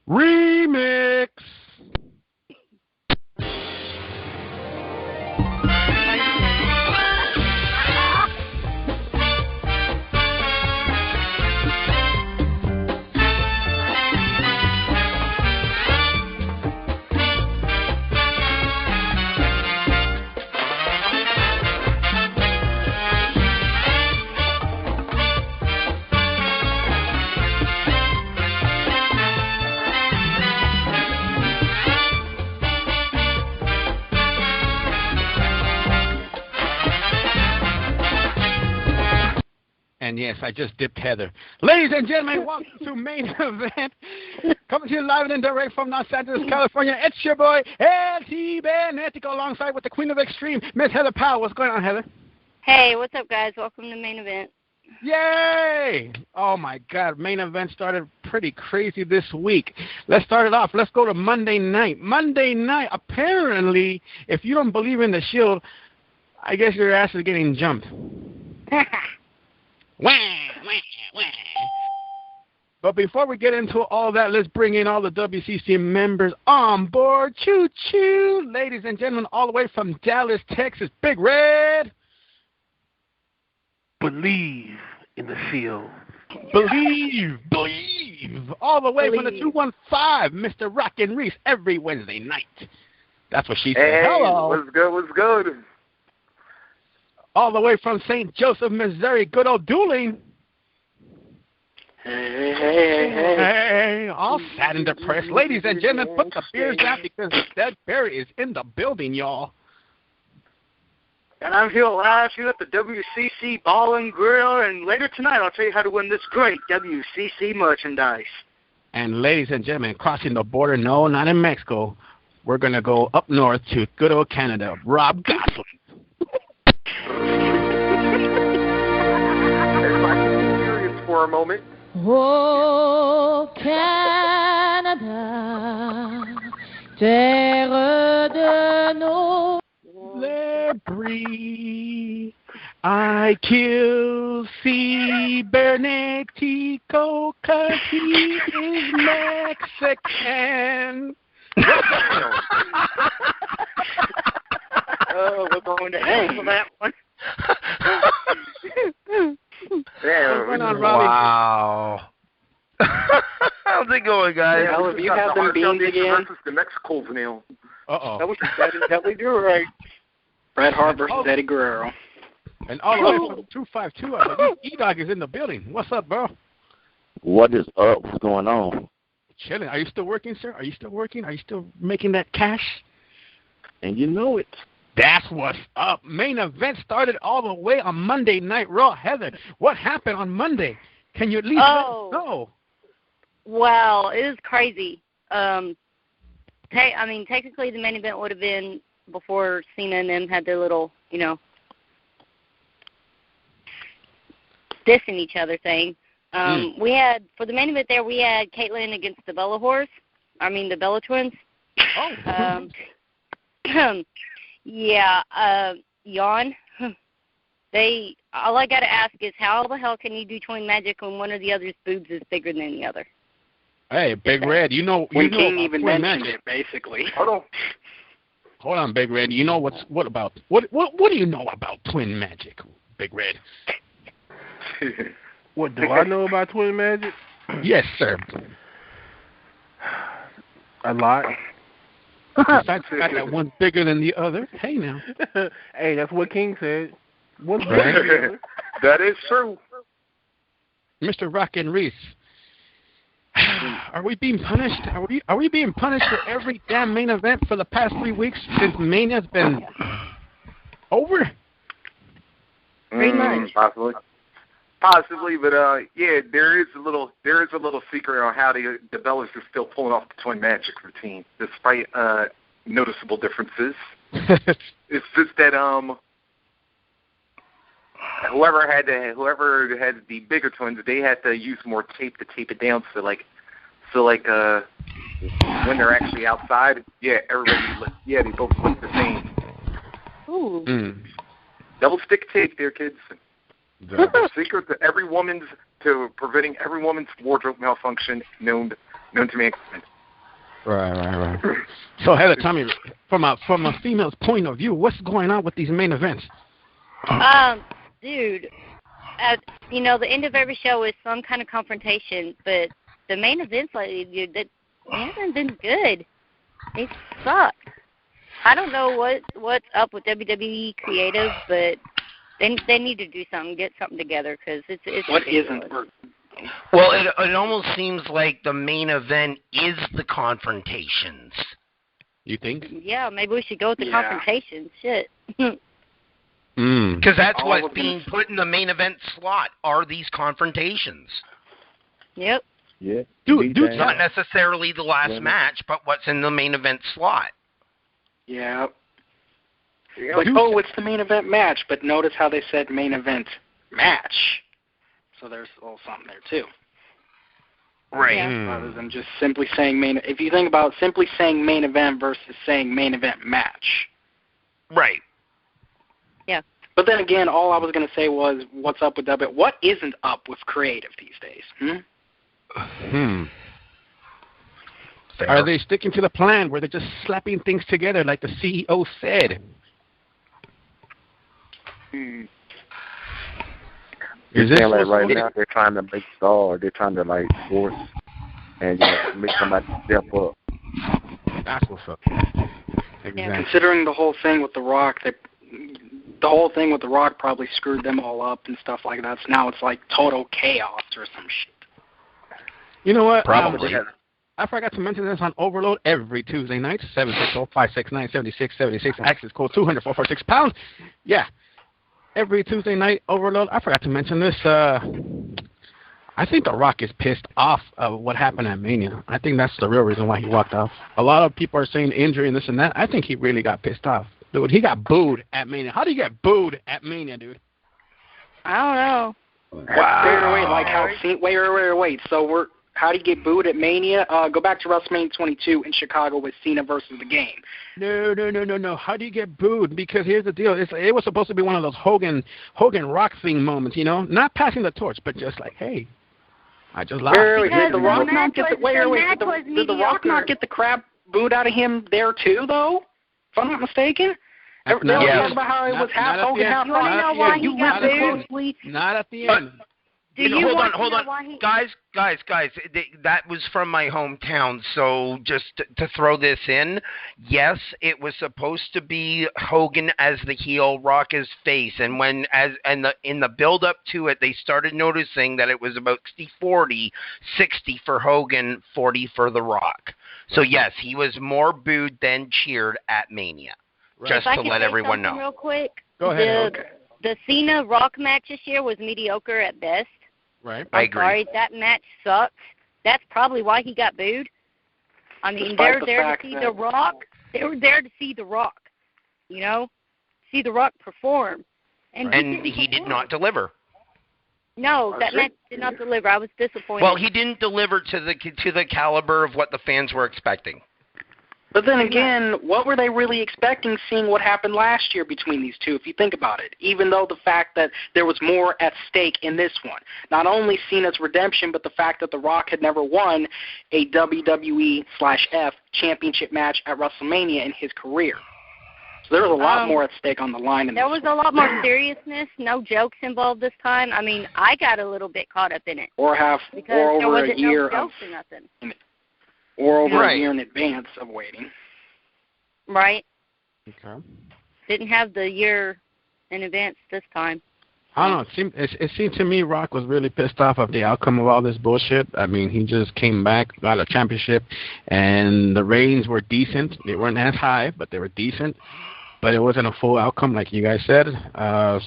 Remix. And yes, I just dipped Heather. Ladies and gentlemen, welcome to Main Event. Coming to you live and direct from Los Angeles, California. It's your boy, EL.CIBERNETICO, alongside with the Queen of Extreme, Miss Heather Powell. What's going on, Heather? Hey, what's up, guys? Welcome to Main Event. Yay! Oh, my God. Main Event started pretty crazy this week. Let's start it off. Let's go to Monday night. Monday night, apparently, if you don't believe in the Shield, I guess your ass is getting jumped. Wah, wah, wah. But before we get into all that, let's bring in all the WCC members on board. Choo-choo. Ladies and gentlemen, all the way from Dallas, Texas, Big Red. Believe in the Shield. Believe. All the way from the 215, Mr. Rockin' Reese, every Wednesday night. That's what she said. Hey, hello. What's good? All the way from St. Joseph, Missouri, good old dueling. Hey, all sad and depressed. Ladies and gentlemen, put the beers down because Dead Barry is in the building, y'all. And I'm here live here at the WCC Bar and Grill, and later tonight I'll tell you how to win this great WCC merchandise. And ladies and gentlemen, crossing the border, no, not in Mexico, we're going to go up north to good old Canada, Rob Gosling. Everybody be serious for a moment. Oh, Canada, terre de nos Lebris, I kill Cibernetico 'cause he is Mexican. Oh, we're going to hell for that one. Yeah, What's going on, Robbie? Wow. How's it going, guys? Yeah, if you have them beans again. The Mexico's now. Uh-oh. That is definitely right. Bret Hart versus Eddie Guerrero. And all the way from 252, E-Dog is in the building. What's up, bro? What is up? What's going on? Chilling. Are you still working, sir? Are you still working? Are you still making that cash? And you know it. That's what's up. Main Event started all the way on Monday Night Raw. Heather, what happened on Monday? Can you at least let us know? Well, it was crazy. Technically the main event would have been before Cena and them had their little, dissing each other thing. We had, for the main event there, we had Caitlyn against the Bella Twins. Oh. Yawn. All I got to ask is how the hell can you do twin magic when one of the other's boobs is bigger than the other? Hey, Big Red, When King even twin mentioned magic. it, basically. Hold on, Big Red. You know what do you know about twin magic, Big Red? What do I know about twin magic? Yes, sir. A lot. Besides the fact that one's bigger than the other. Hey, now. Hey, that's what King said. One's on. bigger than the other. That is true. Mr. Rockin' Reese, are we being punished? Are we being punished for every damn main event for the past 3 weeks since Mania's been over? Pretty much. Possibly, but there is a little secret on how the Bellas are still pulling off the twin magic routine, despite noticeable differences. It's just that whoever had the bigger twins, they had to use more tape to tape it down. So when they're actually outside, they both look the same. Ooh. Double stick tape there, kids. The secret to preventing every woman's wardrobe malfunction known to mankind. Right. So Heather, tell me, from a female's point of view, what's going on with these main events? Dude, the end of every show is some kind of confrontation, but the main events lately, dude, they haven't been good. They suck. I don't know what's up with WWE creative, but they need to do something, get something together, because it's what ridiculous. isn't working. Well, it almost seems like the main event is the confrontations. You think? Yeah, maybe we should go with the confrontations. Shit. Because that's what's being put in the main event slot, are these confrontations. Yep. Yeah. Dude, not necessarily the last match, but what's in the main event slot. Yeah. Like, it's the main event match, but notice how they said main event match. So there's a little something there, too. Right. Rather than just simply saying main. If you think about simply saying main event versus saying main event match. Right. Yeah. But then again, all I was going to say was, what's up with WWE? What isn't up with creative these days? Are they sticking to the plan where they're just slapping things together like the CEO said? Is this like right now they're trying to make star, they're trying to like force and make somebody step up. That's what's up. Exactly. Considering the whole thing with The Rock, the whole thing with The Rock probably screwed them all up and stuff like that. So now it's like total chaos or some shit. You know what? Probably. I forgot to mention this on Overload every Tuesday night, 760-569-7676, access code 200-446 pounds. Yeah. Every Tuesday night, Overload. I forgot to mention this. I think The Rock is pissed off of what happened at Mania. I think that's the real reason why he walked off. A lot of people are saying injury and this and that. I think he really got pissed off. Dude, he got booed at Mania. How do you get booed at Mania, dude? I don't know. Wow. Wait. So how do you get booed at Mania? Go back to WrestleMania 22 in Chicago with Cena versus The Game. No. How do you get booed? Because here's the deal. It was supposed to be one of those Hogan Rock thing moments, not passing the torch, but just like, hey, I just lost. Did The Rock not get did The Rock not get the crap booed out of him there too, though? If I'm not mistaken. They were talking about how it was half Hogan, half Rock. You want to know why he got booed? Not at the end. Hold on. Guys, that was from my hometown, so just to throw this in, yes, it was supposed to be Hogan as the heel, Rock as face, and in the build up to it, they started noticing that it was about 60-40, 60 for Hogan, 40 for The Rock. So yes, he was more booed than cheered at Mania. Right. Just to let everyone know. Real quick. Go ahead. The Cena Rock match this year was mediocre at best. Right. I agree. Sorry, that match sucked. That's probably why he got booed. I mean, they're there to see The Rock. They were there to see The Rock, see The Rock perform. And he did not deliver. No, that match did not deliver. I was disappointed. Well, he didn't deliver to the caliber of what the fans were expecting. But then again, what were they really expecting seeing what happened last year between these two, if you think about it? Even though the fact that there was more at stake in this one. Not only Cena's redemption, but the fact that The Rock had never won a WWE/F championship match at WrestleMania in his career. So there was a lot more at stake on the line. There was a lot more seriousness, no jokes involved this time. I mean, I got a little bit caught up in it. Or over a year no jokes or nothing. Or over a year in advance of waiting. Right. Okay. Didn't have the year in advance this time. I don't know. It seemed to me Rock was really pissed off of the outcome of all this bullshit. I mean, he just came back, got a championship, and the ratings were decent. They weren't as high, but they were decent. But it wasn't a full outcome, like you guys said.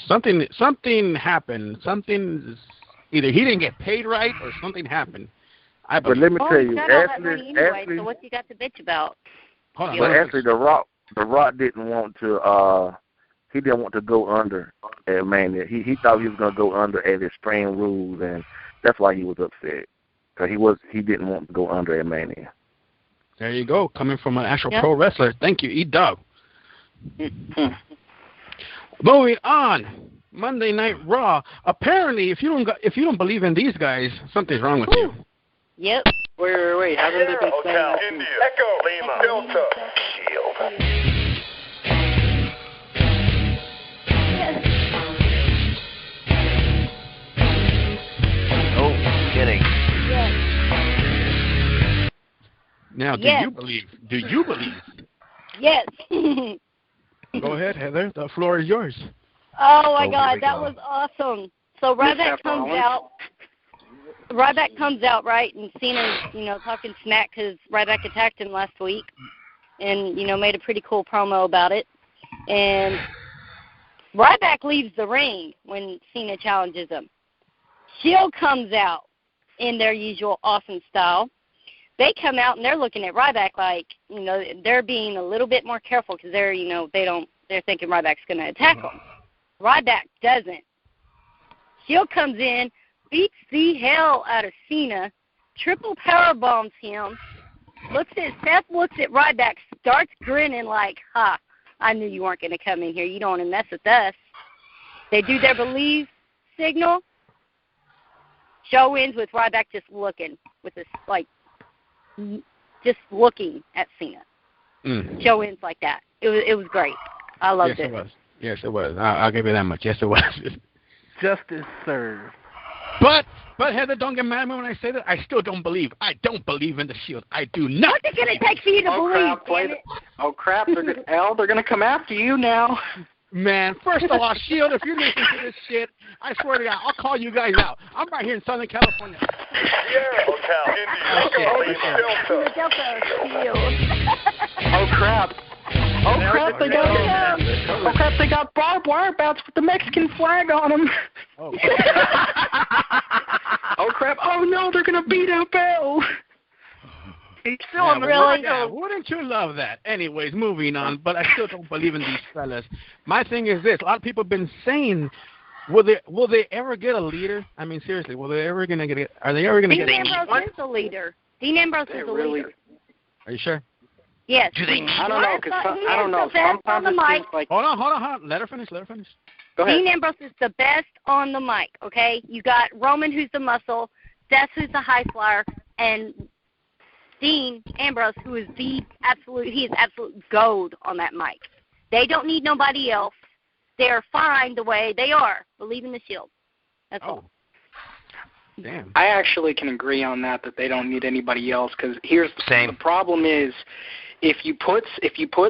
Something happened. Either he didn't get paid right or something happened. But let me tell you, Ashley, so what you got to bitch about? Hold on. But actually, the Rock didn't want to. He didn't want to go under at Mania. He thought he was going to go under at Extreme Rules, and that's why he was upset. Because he didn't want to go under at Mania. There you go, coming from an actual pro wrestler. Thank you, E-Dog. Moving on. Monday Night Raw. Apparently, if you don't believe in these guys, something's wrong with you. Yep. Wait. Haven't they been saying that? India, Echo, Lima, Delta, Shield. Now, do you believe? Do you believe? Yes. Go ahead, Heather. The floor is yours. Oh my God, that was awesome. So Ryback comes out, right, and Cena's, talking smack because Ryback attacked him last week, and made a pretty cool promo about it. And Ryback leaves the ring when Cena challenges him. Shield comes out in their usual awesome style. They come out and they're looking at Ryback like, they're being a little bit more careful because they're thinking Ryback's going to attack them. Ryback doesn't. Shield comes in, beats the hell out of Cena, triple power bombs him. Seth looks at Ryback, starts grinning like, "Ha! I knew you weren't going to come in here. You don't want to mess with us." They do their believe signal. Show ends with Ryback just looking with this just looking at Cena. Show ends like that. It was great. I loved it. Yes, it was. I'll give you that much. Yes, it was. Justice served. But Heather, don't get mad at me when I say that. I still don't believe. I don't believe in the Shield. I do not. What's it going to take for you to believe? Crap! They're going to come after you now. Man, first of all, Shield, if you're listening to this shit, I swear to God, I'll call you guys out. I'm right here in Southern California. Sierra Hotel, India, Delta, Shield. Oh crap! They got barbed wire bats with the Mexican flag on them. Oh crap! Oh no, they're gonna beat up Bill. He's still on the really? Wouldn't you love that? Anyways, moving on, but I still don't believe in these fellas. My thing is this: a lot of people have been saying, will they ever get a leader? I mean, seriously, are they ever gonna get? Dean Ambrose is the leader. Dean Ambrose is the leader. Are you sure? Yes. Do they need? I don't know. I don't know. Sometimes it seems like. Hold on. Let her finish. Go ahead. Dean Ambrose is the best on the mic. Okay, you got Roman, who's the muscle, Seth, who's the high flyer, and Dean Ambrose, who is absolute gold on that mic. They don't need nobody else. They're fine the way they are. Believe in the Shield. That's all. Damn. I actually can agree on that they don't need anybody else because here's the problem is if you put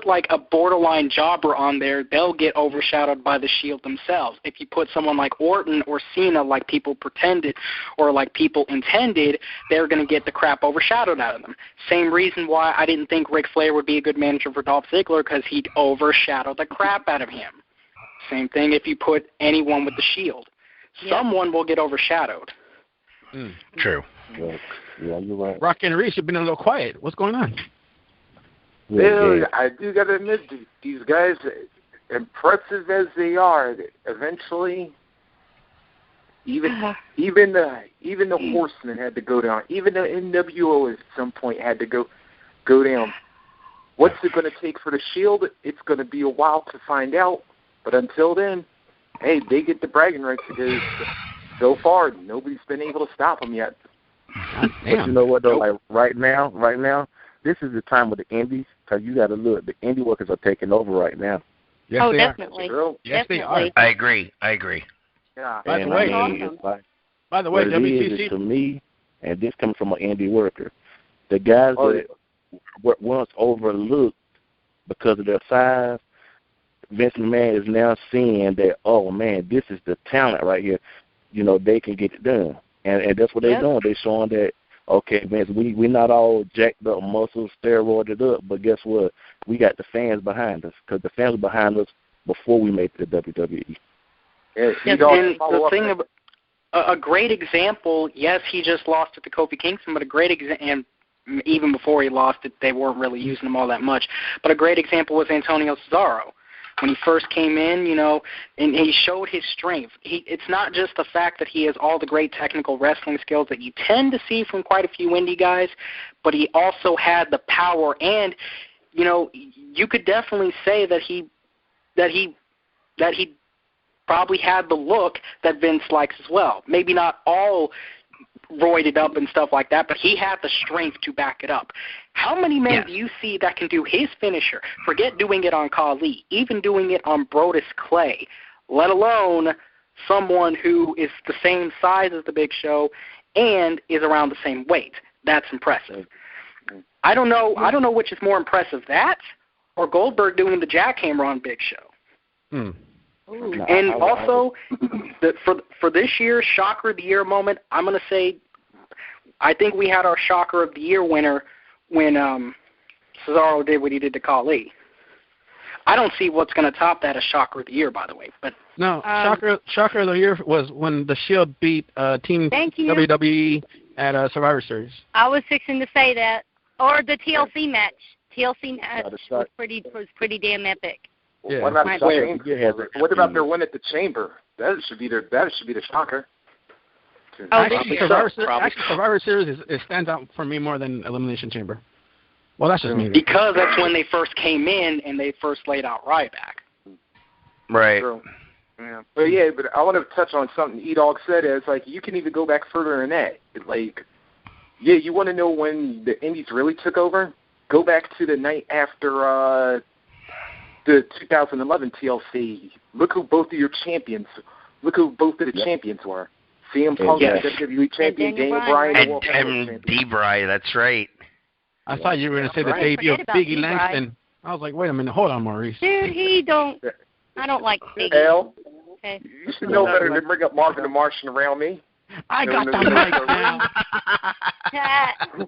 like a borderline jobber on there, they'll get overshadowed by the Shield themselves. If you put someone like Orton or Cena like people pretended or like people intended, they're going to get the crap overshadowed out of them. Same reason why I didn't think Ric Flair would be a good manager for Dolph Ziggler because he'd overshadow the crap out of him. Same thing if you put anyone with the Shield. Someone will get overshadowed. True. Yeah, you're right. Rock and Reese have been a little quiet. What's going on? Well, I do got to admit, these guys, impressive as they are, eventually, even the Horsemen had to go down. Even the NWO at some point had to go down. What's it going to take for the Shield? It's going to be a while to find out. But until then, hey, they get the bragging rights because so far nobody's been able to stop them yet. But you know what though? Like right now, this is the time with the indies because you got to look. The indie workers are taking over right now. Yes, they definitely. Are. Yes, definitely. they are. I agree. Yeah. By the way, WCC to me, and this comes from an indie worker, the guys that were once overlooked because of their size, Vince McMahon is now seeing that, oh man, this is the talent right here. You know, they can get it done, and that's what they're doing. They're showing that, okay, Vince, we're not all jacked up, muscles, steroided up, but guess what? We got the fans behind us because the fans were behind us before we made the WWE. And the thing about a great example, yes, he just lost it to Kofi Kingston, but a great example, and even before he lost it, they weren't really using him all that much. But a great example was Antonio Cesaro. When he first came in, you know, and he showed his strength. It's not just the fact that he has all the great technical wrestling skills that you tend to see from quite a few indie guys, but he also had the power. And, you know, you could definitely say that he probably had the look that Vince likes as well. Maybe not all roided up and stuff like that, but he had the strength to back it up. How many men do you see that can do his finisher? Forget doing it on Khali, even doing it on Brodus Clay, let alone someone who is the same size as the Big Show and is around the same weight. That's impressive. I don't know which is more impressive, that or Goldberg doing the jackhammer on Big Show. And also, for this year's Shocker of the Year moment, I'm going to say I think we had our Shocker of the Year winner when Cesaro did what he did to Khali. I don't see what's going to top that as Shocker of the Year, by the way. But no, Shocker of the Year was when the Shield beat Team WWE at Survivor Series. I was fixing to say that, or the TLC match. TLC match was pretty damn epic. Yeah. What about their win at the Chamber? That should be the Shocker. Actually, Survivor Series stands out for me more than Elimination Chamber. Well, that's just me. Because that's when they first came in and they first laid out Ryback. Right. True. Yeah. But I want to touch on something E-Dog said. Is like you can even go back further than that. Like, you want to know when the Indies really took over? Go back to the night after the 2011 TLC. Look who both of your champions. Look who both of the champions were. CM Punk, WWE champion, Daniel Bryan, and D-Bry. That's right. I thought you were going to say the debut of Biggie Langston. I was like, wait a minute, hold on, Maurice. Dude, I don't like Biggie. L, okay. You should know better than bring up Marvin the Martian around me. I got that right now.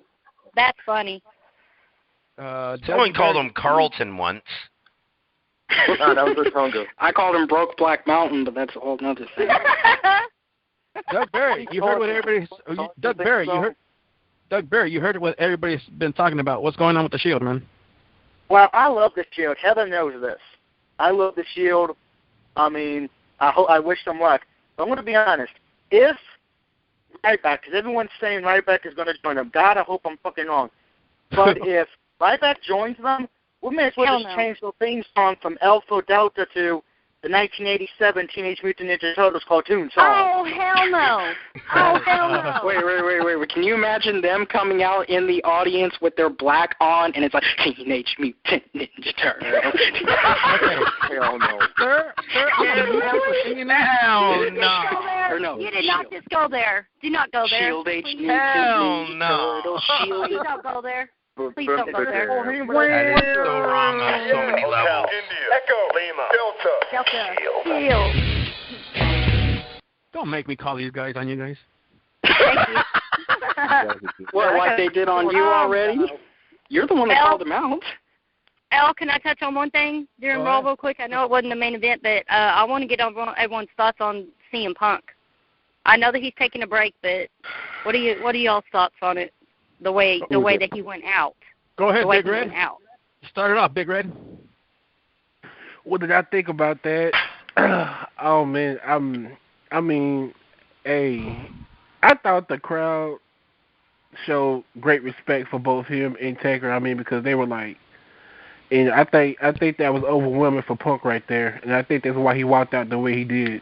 That's funny. Someone called him Carlton once. No, that was the Tonga. I called him Broke Black Mountain, but that's a whole other thing. Doug Barry, you heard what everybody's. Doug Barry, you heard what everybody's been talking about. What's going on with the Shield, man? Well, I love the Shield. Heather knows this. I love the Shield. I mean, I wish them luck. But I'm going to be honest. If Ryback, because everyone's saying Ryback is going to join them. God, I hope I'm fucking wrong. But if Ryback joins them, we may as well just change the theme song from Alpha Delta to the 1987 Teenage Mutant Ninja Turtles cartoon song. Oh, hell no. Oh, hell no. Wait. Can you imagine them coming out in the audience with their black on, and it's like, Teenage Mutant Ninja Turtles? Hell no. Sir, hell no. You did not just go there. Do not go there. Shield H. Hell no. Please don't go there. Please don't go there. That is so wrong on so many levels. India, Echo, Lima, Shield. Don't make me call these guys on you guys. Thank you. Well, like they did on you already? You're the one that called them out. Al, can I touch on one thing during Raw real quick? I know it wasn't the main event, but I want to get everyone's thoughts on CM Punk. I know that he's taking a break, but what are y'all's thoughts on it? The way that he went out. Go ahead, Big Red. Start it off, Big Red. What did I think about that? Oh man, I thought the crowd showed great respect for both him and Taker. I mean, because they were like, and I think that was overwhelming for Punk right there, and I think that's why he walked out the way he did.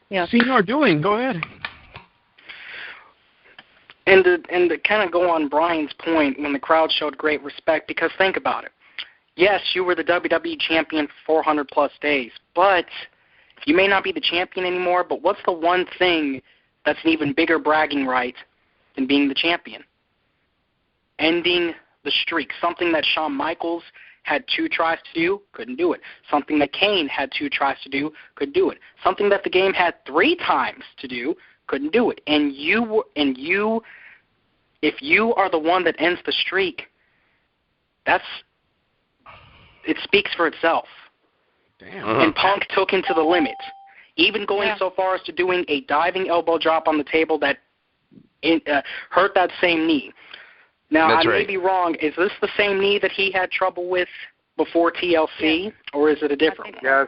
Yeah. Senior Doing, go ahead. And to kind of go on Brian's point, when the crowd showed great respect, because think about it. Yes, you were the WWE champion for 400-plus days, but you may not be the champion anymore, but what's the one thing that's an even bigger bragging right than being the champion? Ending the streak, something that Shawn Michaels had 2 tries to do, couldn't do it. Something that Kane had 2 tries to do, could do it. Something that the game had 3 times to do, couldn't do it. And if you are the one that ends the streak, it speaks for itself. Damn. And Punk took him to the limit, even going so far as to doing a diving elbow drop on the table that hurt that same knee. Now, I may be wrong. Is this the same knee that he had trouble with before TLC, or is it a different one? Yes.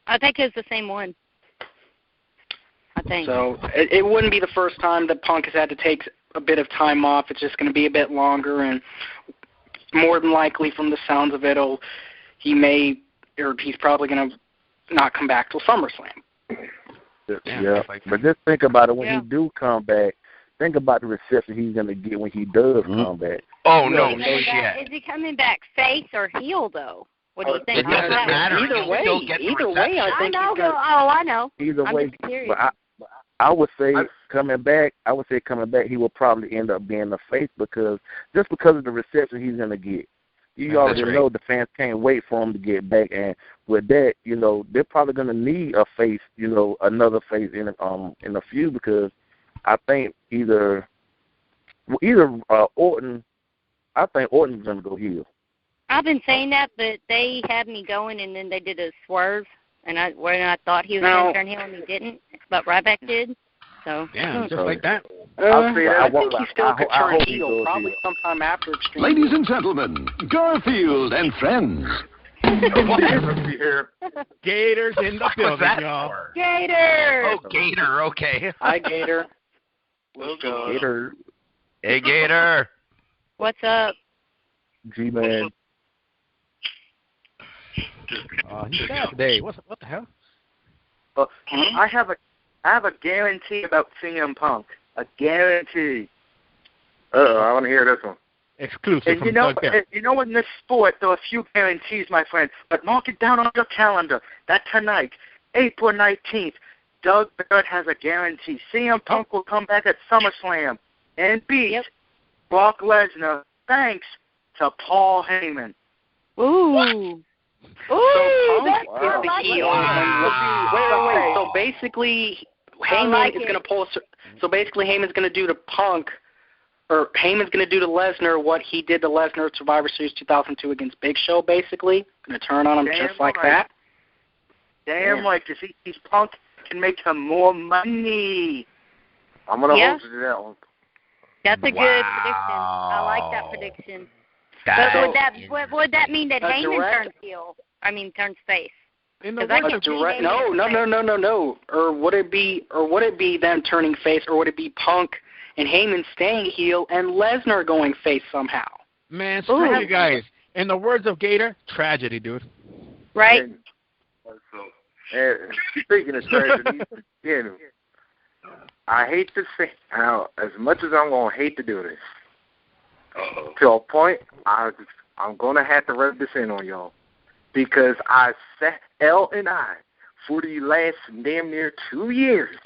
I think it's the same one. I think. So it wouldn't be the first time that Punk has had to take a bit of time off. It's just going to be a bit longer, and more than likely, from the sounds of it, he's probably going to not come back till SummerSlam. Yeah, but just think about it when he do come back. Think about the reception he's gonna get when he does come back. Oh no, Is he coming back face or heel though? What do you think? It doesn't matter. Either way, I think. I know. Either I'm way, just curious. but I would say coming back, he will probably end up being a face because of the reception he's gonna get. You already know the fans can't wait for him to get back, and with that, they're probably gonna need a face, another face in a feud because I think either Orton. I think Orton's gonna go heel. I've been saying that, but they had me going, and then they did a swerve, and I thought he was going to turn heel, and he didn't, but Ryback did. So just like that. I think he still could turn heel, probably sometime after Extreme. Ladies and gentlemen, Garfield and friends. Gators in the building, y'all. Gator. Oh, Gator. Okay. Hi, Gator. Let's go. Gator. Hey, Gator. What's up? G-Man. He's bad today. What the hell? I have a guarantee about CM Punk. A guarantee. I want to hear this one. Exclusive and from you know, in this sport, there are a few guarantees, my friend. But mark it down on your calendar. That tonight, April 19th, Doug Barrett has a guarantee. CM Punk will come back at SummerSlam and beat Brock Lesnar thanks to Paul Heyman. Ooh. So Punk is the heel. Wait. So basically, Heyman is going to pull. So basically, Heyman's going to do to Punk, or Heyman's going to do to Lesnar what he did to Lesnar at Survivor Series 2002 against Big Show. Basically, going to turn on him just like that. Damn right, because he's Punk can make him more money. I'm going to hold you to that one. That's a good prediction. I like that prediction. But would that mean that Heyman turns heel? I mean, turns face? No. Or would it be them turning face, or would it be Punk and Heyman staying heel and Lesnar going face somehow? Man, screw you guys. In the words of Gator, tragedy, dude. Right. And speaking of tragedy, I hate to say how, as much as I'm going to hate to do this, to a point, I'm going to have to rub this in on y'all. Because L and I, for the last damn near 2 years,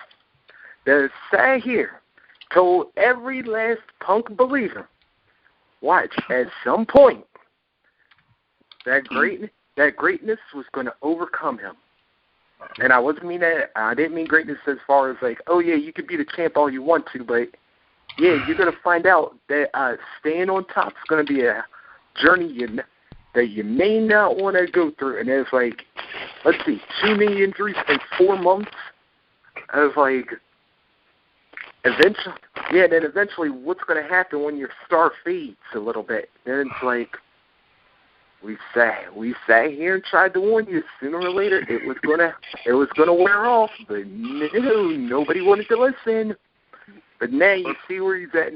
that sat here, told every last Punk believer, watch, at some point, that greatness was going to overcome him. And I didn't mean greatness as far as like, oh yeah, you could be the champ all you want to, but yeah, you're going to find out that staying on top is going to be a journey that you may not want to go through. And it's like, let's see, 2 knee injuries in 4 months. I was like, eventually what's going to happen when your star fades a little bit? Then it's like, we sat here and tried to warn you. Sooner or later, it was gonna wear off. But no, nobody wanted to listen. But now you see where he's at.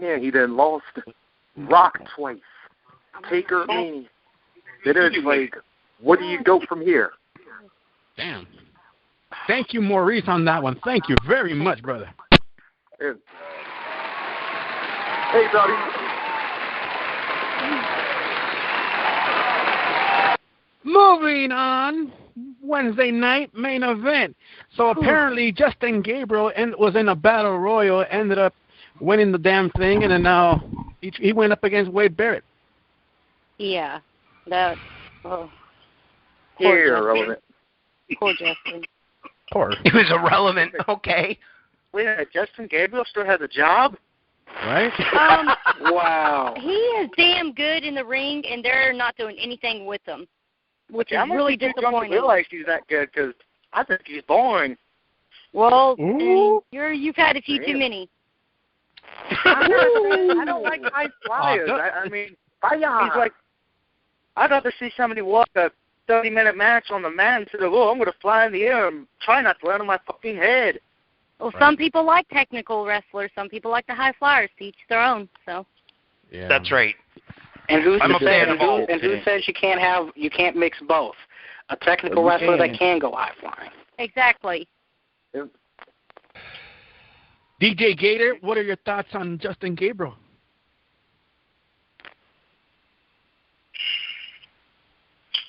Now. He done lost Rock twice, Taker, Then it's like, what do you go from here? Damn. Thank you, Maurice, on that one. Thank you very much, brother. Hey, Dottie. Moving on, Wednesday night main event. So apparently Justin Gabriel was in a battle royal, ended up winning the damn thing, and then now he went up against Wade Barrett. Yeah, that. Oh. Irrelevant. Poor Justin. Poor. He was irrelevant. Okay. Wait a minute, Justin Gabriel still has a job? Right? Wow. He is damn good in the ring, and they're not doing anything with him, which is really disappointing. I realize he's that good because I think he's boring. Well, you've had a few too many. I don't like high flyers. I mean, he's like, I'd rather see somebody walk a 30-minute match on the mat instead of, I'm going to fly in the air and try not to land on my fucking head. Well, some people like technical wrestlers. Some people like the high flyers. To each their own. So. Yeah. That's right. And who says you can't mix both? A technical wrestler that can go high flying. Exactly. Yep. DJ Gator, what are your thoughts on Justin Gabriel?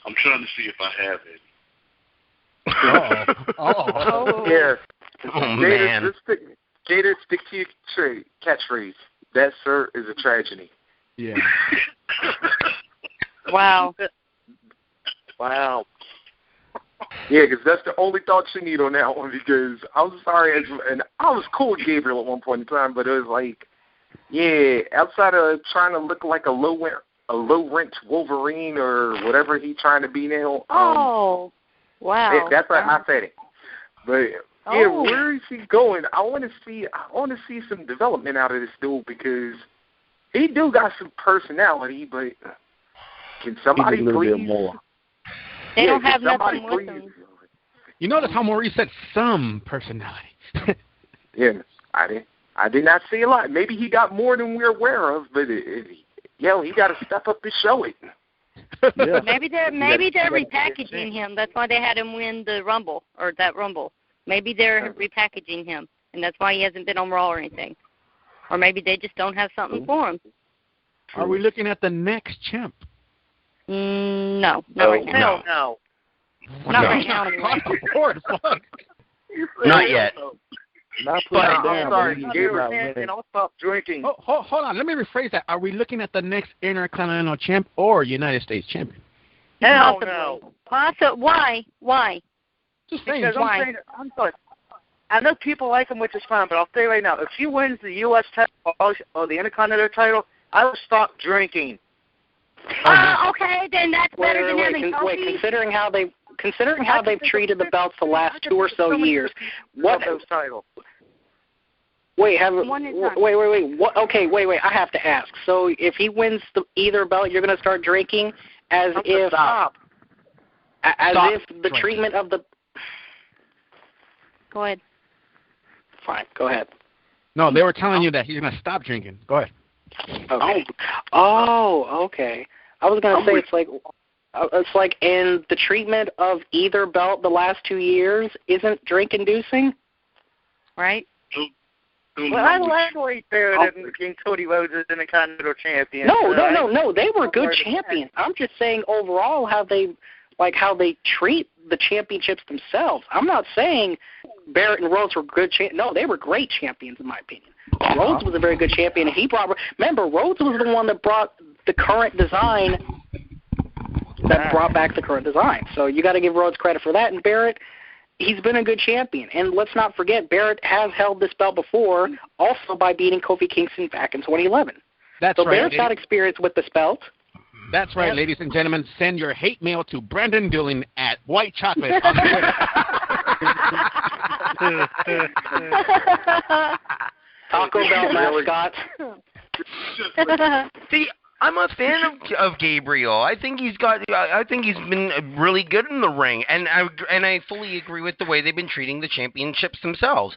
I'm trying to see if I have it. Yeah. Oh, Gator, man. Gator, stick to your catchphrase. That, sir, is a tragedy. Yeah. Wow. Wow. Yeah, because that's the only thought you need on that one. Because I'm sorry, and I was cool with Gabriel at one point in time, but it was like, yeah, outside of trying to look like a low rent Wolverine or whatever he's trying to be now. Wow. That's why I said it. But yeah, where is he going? I want to see some development out of this dude because he do got some personality, but can somebody a little please? bit more. They don't have nothing with them. You notice how Maurice said some personality. Yeah, I did not see a lot. Maybe he got more than we're aware of, but he got to step up and show it. Yeah. Maybe they're repackaging him. That's why they had him win the Rumble or that Rumble. Maybe they're repackaging him, and that's why he hasn't been on Raw or anything. Or maybe they just don't have something for him. Are we looking at the next champ? No, not right now. No. Not right now, anyway. Not yet. Not I'm down, sorry, but Gabriel, I'll stop drinking. Oh, hold on. Let me rephrase that. Are we looking at the next Intercontinental champ or United States champion? Hell no. Why? Just saying. Because why? I'm sorry. I know people like him, which is fine, but I'll tell you right now, if he wins the U.S. title or the Intercontinental title, I will stop drinking. Okay, then that's better than having coffee. Considering how they've treated the belts the last 2 or so years, what those titles? Wait. What? Okay, wait. I have to ask. So if he wins either belt, you're going to start drinking as if the treatment of the. Go ahead. Fine. Go ahead. No, they were telling you that he's going to stop drinking. Go ahead. Okay. Oh, okay. I was going to say it's like in the treatment of either belt the last 2 years isn't drink inducing, right? Well, I like Wade Barrett and Cody Rhodes as Intercontinental champion. No. They were good champions. I'm just saying overall how they treat the championships themselves. I'm not saying Barrett and Rhodes were good champions. No, they were great champions in my opinion. Rhodes was a very good champion. Remember, Rhodes was the one that brought the current design, brought back the current design. So you got to give Rhodes credit for that. And Barrett, he's been a good champion. And let's not forget, Barrett has held this belt before, also by beating Kofi Kingston back in 2011. That's so right. Barrett's got experience with this belt. That's right, ladies and gentlemen. Send your hate mail to Brandon Dillon at White Chocolate on Twitter. Taco Bell mascot. See, I'm a fan of Gabriel. I think he's been really good in the ring, and I fully agree with the way they've been treating the championships themselves.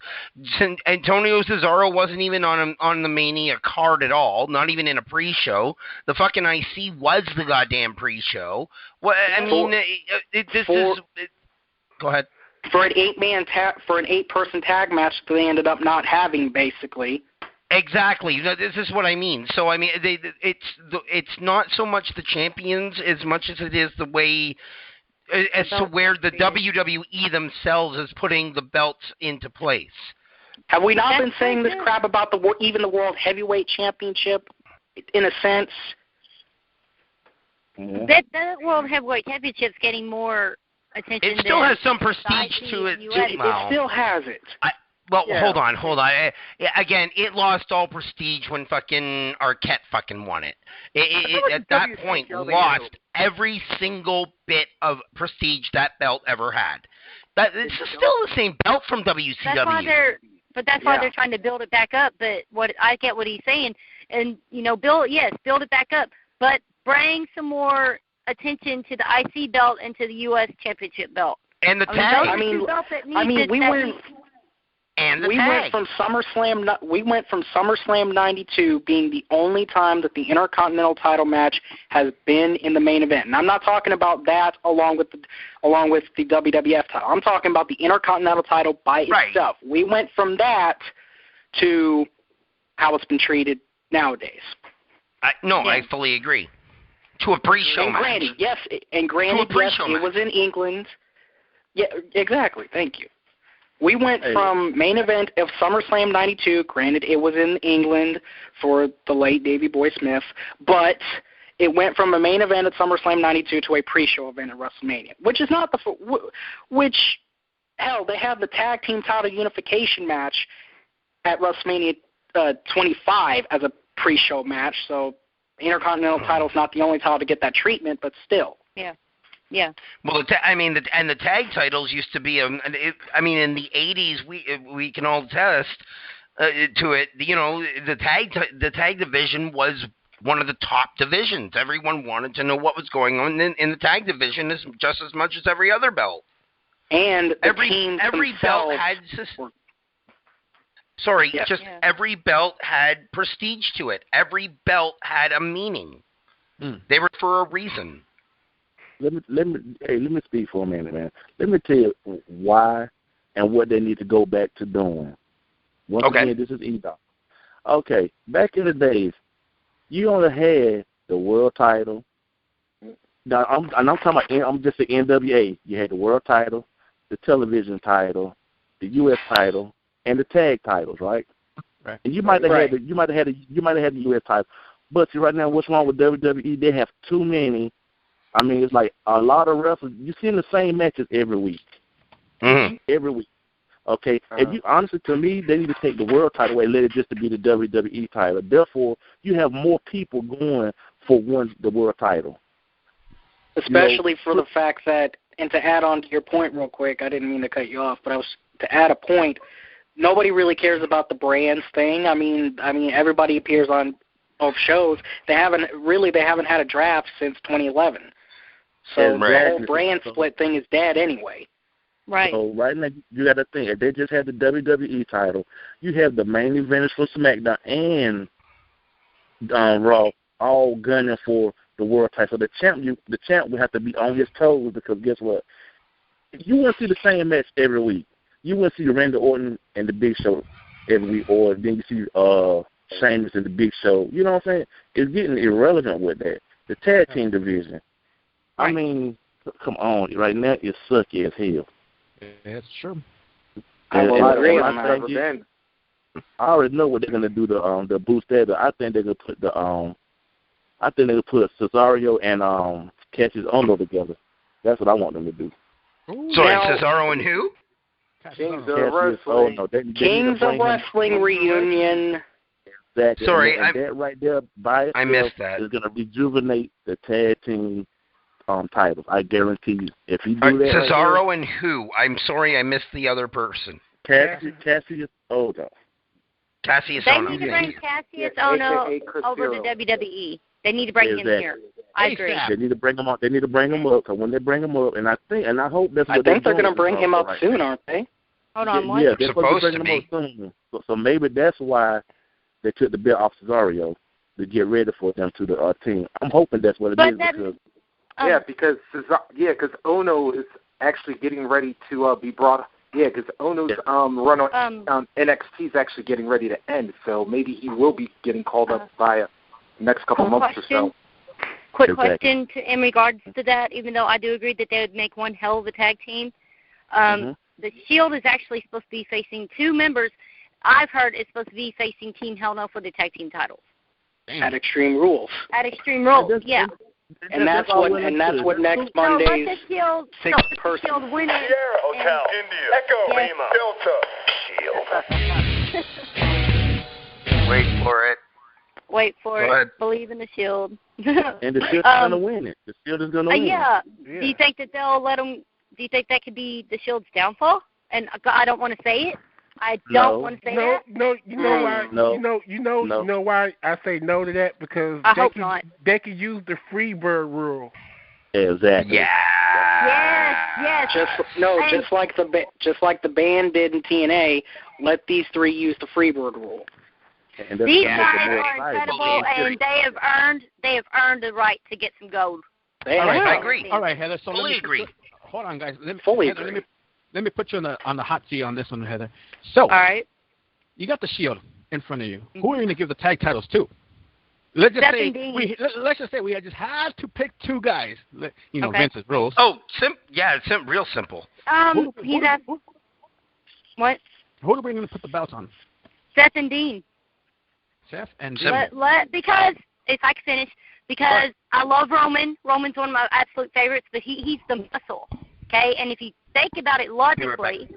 Antonio Cesaro wasn't even on the Mania card at all, not even in a pre-show. The fucking IC was the goddamn pre-show. Well, I mean, go ahead. For an 8-person tag match that they ended up not having, basically. Exactly. This is what I mean. So I mean, it's not so much the champions as much as it is the way as to where the WWE themselves is putting the belts into place. Have we not been saying this crap about even the World Heavyweight Championship, in a sense? That World Heavyweight Championship's getting more attention. It still has some prestige to it, too. It still has it. Hold on. Again, it lost all prestige when fucking Arquette fucking won it. It at that point lost every single bit of prestige that belt ever had. It's still the same belt from WCW. That's why they're trying to build it back up. But I get what he's saying, and build it back up, but bring some more attention to the IC belt and to the U.S. Championship belt. And the tag. We went. And the we tag. We went from SummerSlam '92 being the only time that the Intercontinental title match has been in the main event. And I'm not talking about that along with the WWF title. I'm talking about the Intercontinental title by itself. We went from that to how it's been treated nowadays. I fully agree. To a pre-show match. Granted, yes, it was in England. Yeah, exactly. Thank you. We went from main event of SummerSlam '92. Granted, it was in England for the late Davey Boy Smith, but it went from a main event at SummerSlam '92 to a pre-show event at WrestleMania, which is not hell, they had the tag team title unification match at WrestleMania 25 as a pre-show match. So, Intercontinental title is not the only title to get that treatment, but still. Yeah. Yeah. Well, the tag titles used to be. In the '80s, we can all attest to it. You know, the tag division was one of the top divisions. Everyone wanted to know what was going on in the tag division just as much as every other belt. And every belt had. Every belt had prestige to it. Every belt had a meaning. They were for a reason. Let me speak for a minute, man. Let me tell you why and what they need to go back to doing. Once again, this is E-Dog. Okay, back in the days, you only had the world title. Now, I'm talking about. I'm just the NWA. You had the world title, the television title, the U.S. title, and the tag titles, right? Right. And you might have had the U.S. title, but see, right now, what's wrong with WWE? They have too many. I mean, it's like a lot of wrestlers. You see the same matches every week. Mm-hmm. Every week. Okay? And you honestly, to me, they need to take the world title away, let it just to be the WWE title. Therefore, you have more people going for the world title. Especially for the fact that, and to add on to your point real quick, I didn't mean to cut you off, but to add a point, nobody really cares about the brands thing. I mean, everybody appears on both shows. They haven't had a draft since 2011. So the whole brand split thing is dead anyway. Right. So right now, you got to think, if they just had the WWE title, you have the main eventers for SmackDown and Raw all gunning for the world title. So the champ will have to be on his toes, because guess what? You want to see the same match every week. You want to see Randy Orton and the Big Show every week, or then you see Sheamus and the Big Show. You know what I'm saying? It's getting irrelevant with that. The tag team division. Right. I mean, come on. Right now, it's sucky as hell. That's true. I agree on that. I already know what they're gonna do to boost that. I think they're gonna put Cesaro and Cassius Ohno together. That's what I want them to do. Sorry, Cesaro and who? Kings of Wrestling. Kings of Wrestling reunion. Exactly. Sorry, that right there by itself I missed that. is gonna rejuvenate the tag team titles. I guarantee you. If you do that, Cesaro and who? I'm sorry, I missed the other person. Cassius Ohno. Cassius They Ohno. need to bring Cassius Ohno over to WWE. They need to bring him here. I agree. They need to bring him up. They need to bring him up, because when they bring him up, and I hope that's what I think they're going to bring him up soon, aren't they? Hold on, what? Yeah, they're supposed to bring him up soon. So maybe that's why they took the belt off Cesaro, to get ready for them to the team. I'm hoping that's what it is. Because Ono is actually getting ready to be brought. Yeah, because Ono's run on NXT is actually getting ready to end, so maybe he will be getting called up by next couple months or so. Quick question in regards to that, even though I do agree that they would make one hell of a tag team. The Shield is actually supposed to be facing two members. I've heard it's supposed to be facing Team Hell No for the tag team titles. At Extreme Rules. At Extreme Rules, yeah. And that's what next Monday's sixth person. Shield win it. Sierra Hotel, India, Echo, Lima, Delta, Shield. Wait for it. Wait for it. Believe in the Shield. And the Shield is going to win it. The Shield is going to win. Yeah. Do you think that they'll let them? Do you think that could be the Shield's downfall? And I don't want to say it. I don't want to say that. No, you know why? No. You know why I say no to that? Because I hope not. They could use the Freebird rule. Exactly. Yeah. Yes. Just like the band did in TNA. Let these three use the Freebird rule. And These guys are incredible, and they have earned the right to get some gold. All right, I agree. All right, Heather. So Fully agree. Hold on, guys. Let me put you on the hot seat on this one, Heather. So, all right, you got the Shield in front of you. Mm-hmm. Who are you going to give the tag titles to? Let's just say we just had to pick two guys. You know, okay. Vince's rules. Oh, real simple. What? Who are we going to put the belts on? Seth and Dean. Seth and Dean. Because if I can finish, because I love Roman. Roman's one of my absolute favorites, but he's the muscle. Okay, and if you think about it logically,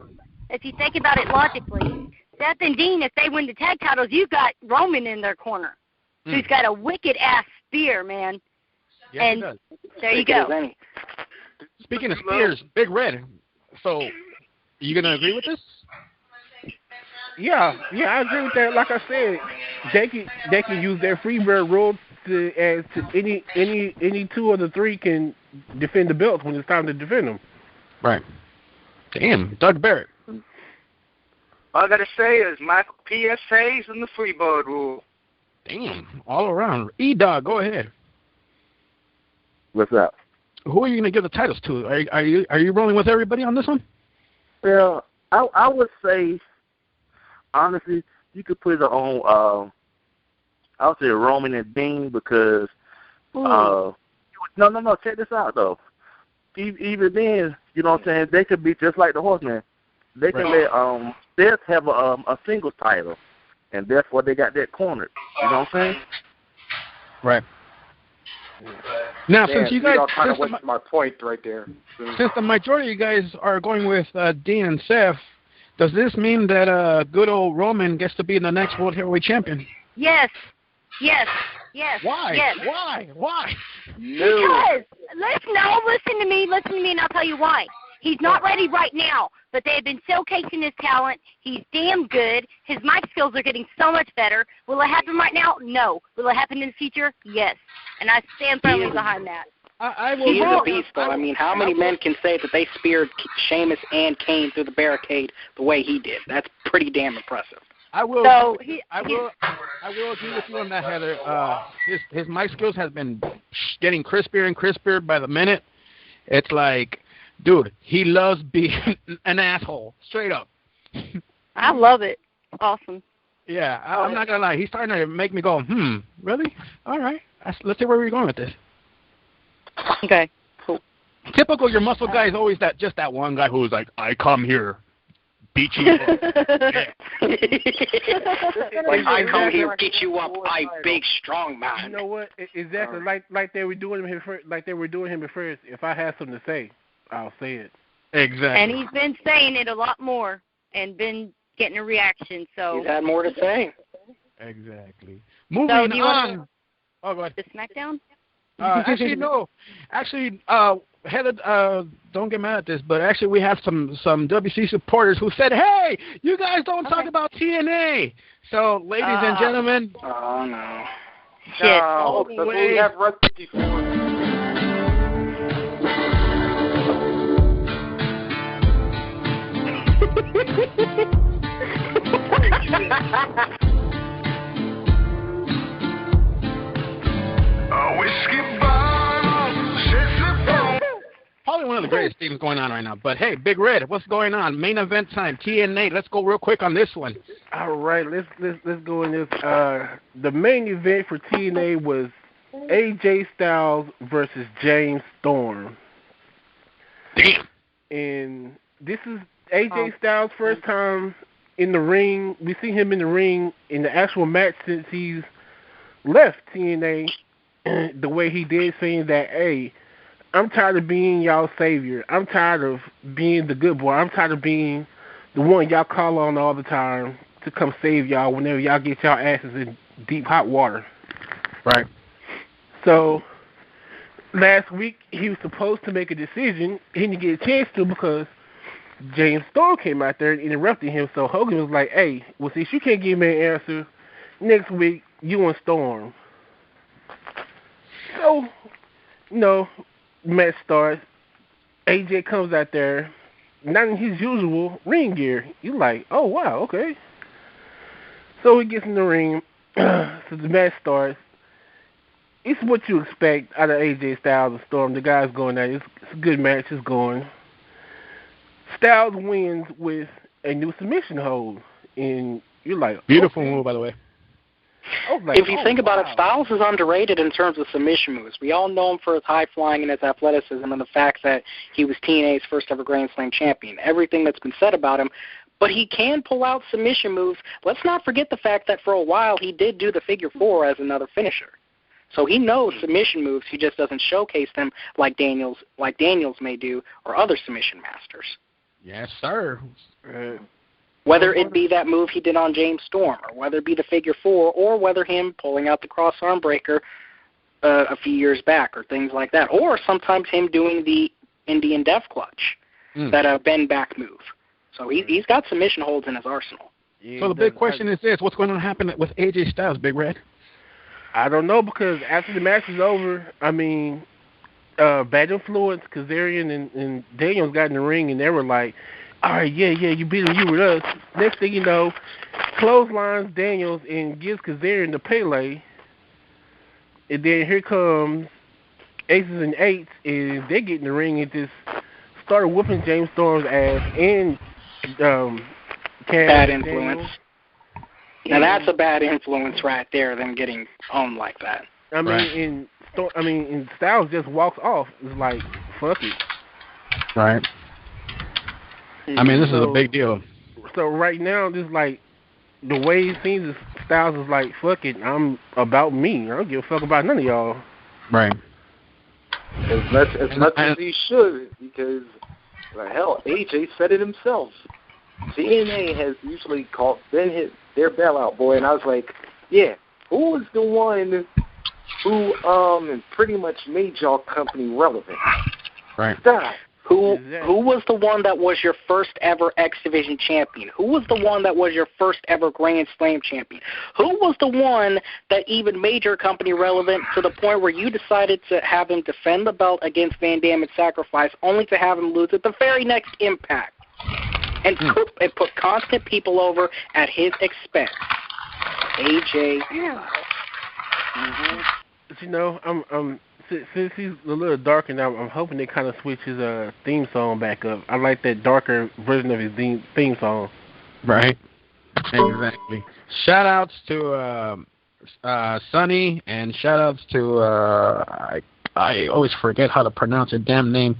Seth and Dean, if they win the tag titles, you've got Roman in their corner, who's got a wicked ass spear, man. Yes, and he does. There you go. Speaking of spears, Big Red. So, you gonna agree with this? Yeah, I agree with that. Like I said, they can use their Freebird rule to any two of the three can defend the belts when it's time to defend them. Right. Damn, Doug Barrett. All I gotta say is Michael PSAs and the Freebird rule. Damn, all around. E-Dog, go ahead. What's up? Who are you gonna give the titles to? Are you rolling with everybody on this one? Well, I would say, honestly, you could put it on. I would say Roman and Dean because. No. Check this out though. Even then, you know what I'm saying? They could be just like the Horsemen. They can let Seth have a singles title, and therefore they got that cornered. You know what I'm saying? Right. Now, since you guys, my point right there. Since the majority of you guys are going with Dean and Seth, does this mean that good old Roman gets to be the next World Heavyweight Champion? Yes. Why? Yes. Why? No. Because listen to me, and I'll tell you why. He's not ready right now, but they have been showcasing his talent. He's damn good. His mic skills are getting so much better. Will it happen right now? No. Will it happen in the future? Yes. And I stand firmly behind that. He's a beast, though. I mean, how many men can say that they speared Sheamus and Kane through the barricade the way he did? That's pretty damn impressive. I will agree with you on that, Heather. His mic skills has been getting crispier and crispier by the minute. It's like, dude, he loves being an asshole, straight up. I love it. Awesome. Yeah, I'm not gonna lie. He's starting to make me go, really? All right. Let's see where we're going with this. Okay. Cool. Typical, your muscle guy is always just that one guy who's like, I come here. Beat you up. Like, I come here, beat you up, I big strong man. You know what? Exactly. Like they were doing him first. Like they were doing him at first. If I have something to say, I'll say it. Exactly. And he's been saying it a lot more and been getting a reaction. So he's had more to say. Exactly. Moving on. Oh, go ahead. The SmackDown. Actually, no. Actually, Heather, don't get mad at this, but actually we have some WC supporters who said, hey, you guys don't talk about TNA. So, ladies and gentlemen. Oh, no. Shit. No, we have Red 54. Probably one of the greatest things going on right now. But hey, Big Red, what's going on? Main event time, TNA. Let's go real quick on this one. All right, let's go in this. The main event for TNA was AJ Styles versus James Storm. Damn. And this is AJ Styles' first time in the ring. We see him in the ring in the actual match since he's left TNA. The way he did, saying that, hey, I'm tired of being y'all's savior. I'm tired of being the good boy. I'm tired of being the one y'all call on all the time to come save y'all whenever y'all get y'all asses in deep hot water. Right. So last week he was supposed to make a decision. He didn't get a chance to because James Storm came out there and interrupted him. So Hogan was like, hey, well, since you can't give me an answer, next week you and Storm. So, match starts. AJ comes out there, not in his usual ring gear. You like, oh wow, okay. So he gets in the ring, so the match starts. It's what you expect out of AJ Styles and Storm. The guys going at it. It's a good match. It's going. Styles wins with a new submission hold, and you're like, beautiful okay. move, by the way. Like, if you think about it, Styles is underrated in terms of submission moves. We all know him for his high flying and his athleticism and the fact that he was TNA's first ever Grand Slam champion. Everything that's been said about him, but he can pull out submission moves. Let's not forget the fact that for a while he did do the figure four as another finisher. So he knows submission moves. He just doesn't showcase them like Daniels may do or other submission masters. Yes, sir. Whether it be that move he did on James Storm, or whether it be the figure four, or whether him pulling out the cross arm breaker a few years back, or things like that, or sometimes him doing the Indian Death Clutch, that bend back move. So he's got submission holds in his arsenal. Yeah, so the big question is this: what's going to happen with AJ Styles, Big Red? I don't know, because after the match is over, I mean, Bad Influence, Kazarian, and Daniels got in the ring, and they were like, all right, yeah, you beat him, you with us. Next thing you know, clotheslines Daniels and gives Kazarian the Pele. And then here comes Aces and Eights, and they get in the ring and just started whooping James Storm's ass and Bad Influence. Now that's a bad influence right there, them getting owned like that. I mean, and Styles just walks off. It's like, fuck it. Right. I mean, this is a big deal. So right now, just like the way it seems, Styles is like, fuck it, I'm about me. I don't give a fuck about none of y'all. Right. As much as he should, because hell, AJ said it himself. TNA has usually been their bailout boy, and I was like, yeah, who was the one who pretty much made y'all company relevant? Right. Stop. Who was the one that was your first ever X Division champion? Who was the one that was your first ever Grand Slam champion? Who was the one that even made your company relevant to the point where you decided to have him defend the belt against Van Dam and Sacrifice, only to have him lose at the very next Impact? And put constant people over at his expense. AJ. Yeah. But you know, I'm since he's a little darker now, I'm hoping they kind of switch his theme song back up. I like that darker version of his theme song. Right. Exactly. Shout outs to Sonny, and shout outs to I always forget how to pronounce her damn name.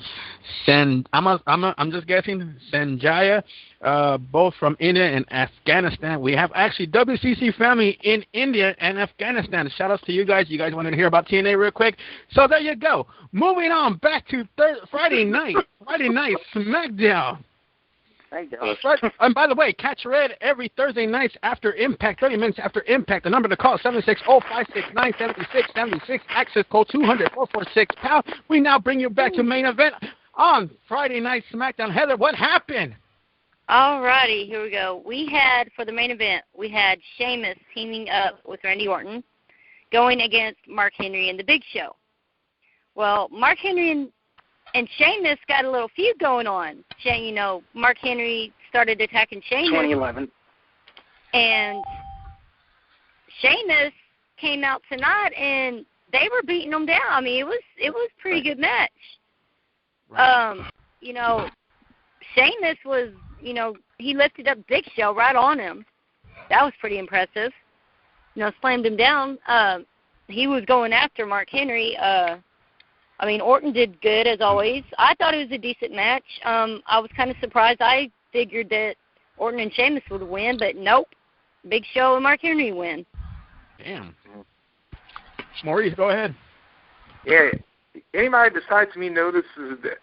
I'm just guessing. Sanjaya, both from India and Afghanistan. We have actually WCC family in India and Afghanistan. Shout outs to you guys. You guys want to hear about TNA real quick? So there you go. Moving on back to Friday night. Friday night SmackDown. And by the way, catch Red every Thursday nights after Impact, 30 minutes after Impact. The number to call is 760-569-7676. Access code 200-446-POW. We now bring you back to main event on Friday night SmackDown. Heather, what happened? All righty, here we go. We had, for the main event, we had Sheamus teaming up with Randy Orton going against Mark Henry and The Big Show. Well, Mark Henry and Sheamus got a little feud going on. Mark Henry started attacking Sheamus. 2011. And Sheamus came out tonight, and they were beating him down. I mean, it was a pretty good match. Right. Sheamus was, he lifted up Big Show right on him. That was pretty impressive. Slammed him down. He was going after Mark Henry. Orton did good, as always. I thought it was a decent match. I was kind of surprised. I figured that Orton and Sheamus would win, but nope. Big Show and Mark Henry win. Damn. Maurice, go ahead. Yeah. Anybody besides me notices that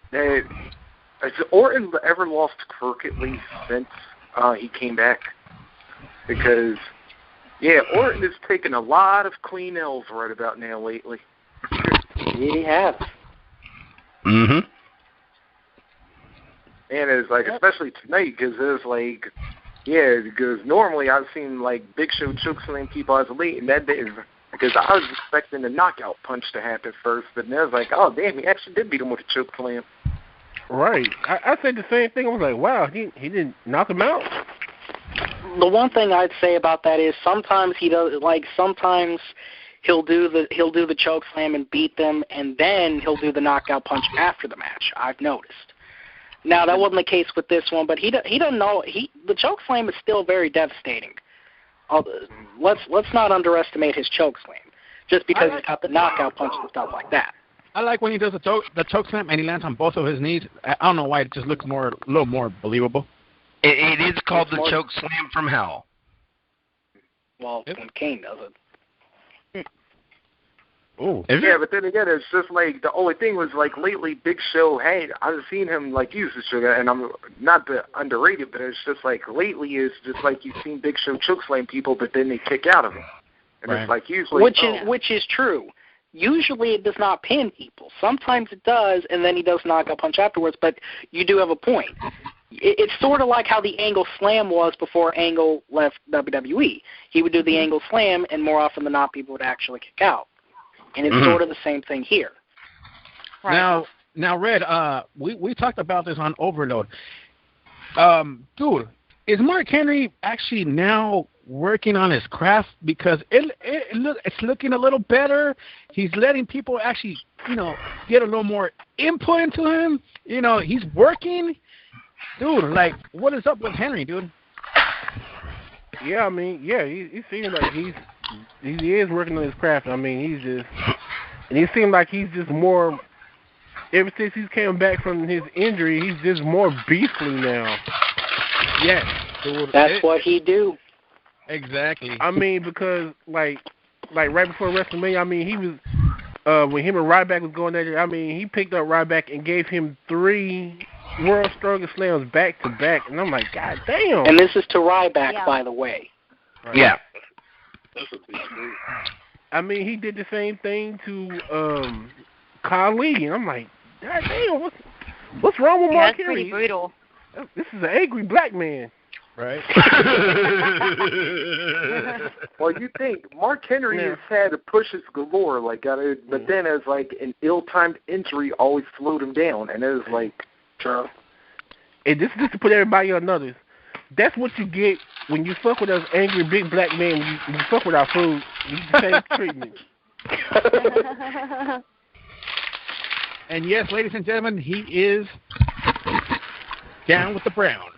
has Orton ever lost crookedly since he came back? Because, Orton has taken a lot of clean L's right about now lately. He has. Mm-hmm. And it's like, especially tonight, because it's like, because normally I've seen like Big Show chokeslam people as late, and that day, because I was expecting the knockout punch to happen first, but then I was like, oh damn, he actually did beat him with a chokeslam. Right. I said the same thing. I was like, wow, he didn't knock him out. The one thing I'd say about that is sometimes he does, like sometimes he'll do the choke slam and beat them, and then he'll do the knockout punch after the match. I've noticed. Now that wasn't the case with this one, but he doesn't know the choke slam is still very devastating. Let's not underestimate his choke slam just because he's got the knockout punch and stuff like that. I like when he does the choke slam and he lands on both of his knees. I don't know why, it just looks a little more believable. It is called the choke slam from hell. Well, when Kane does it. Oh, yeah, but then again, it's just like the only thing was like lately, Big Show. Hey, I've seen him like use the sugar, and I'm not the underrated, but it's just like lately is just like you've seen Big Show choke slam people, but then they kick out of him, and It's like usually which is true. Usually it does not pin people. Sometimes it does, and then he does knockout punch afterwards. But you do have a point. It's sort of like how the Angle Slam was before Angle left WWE. He would do the Angle Slam, and more often than not, people would actually kick out. And it's sort of the same thing here. Right. Now, Red, we talked about this on Overload. Dude, is Mark Henry actually now working on his craft? Because it's looking a little better. He's letting people actually, get a little more input into him. He's working. Dude, like, what is up with Henry, dude? Yeah, I mean, he seems like he is working on his craft. I mean, he seems like he's just more. Ever since he's came back from his injury, he's just more beastly now. Yes, dude, that's what he do. Exactly. I mean, because like right before WrestleMania, I mean, he was when him and Ryback was going at it. I mean, he picked up Ryback and gave him 3 World Strongest Slams back to back, and I'm like, God damn. And this is to Ryback, by the way. Right. Yeah. That's a big move. I mean, he did the same thing to Khali, and I'm like, God damn, what's wrong with Mark Henry? That's pretty brutal. This is an angry black man. Right. Well, you think Mark Henry has had pushes galore, but then as like an ill-timed injury always slowed him down, and it was like, and this is to put everybody on notice. That's what you get when you fuck with us angry big black men. When you fuck with our food, you get the same treatment. And yes, ladies and gentlemen, he is down with the Browns.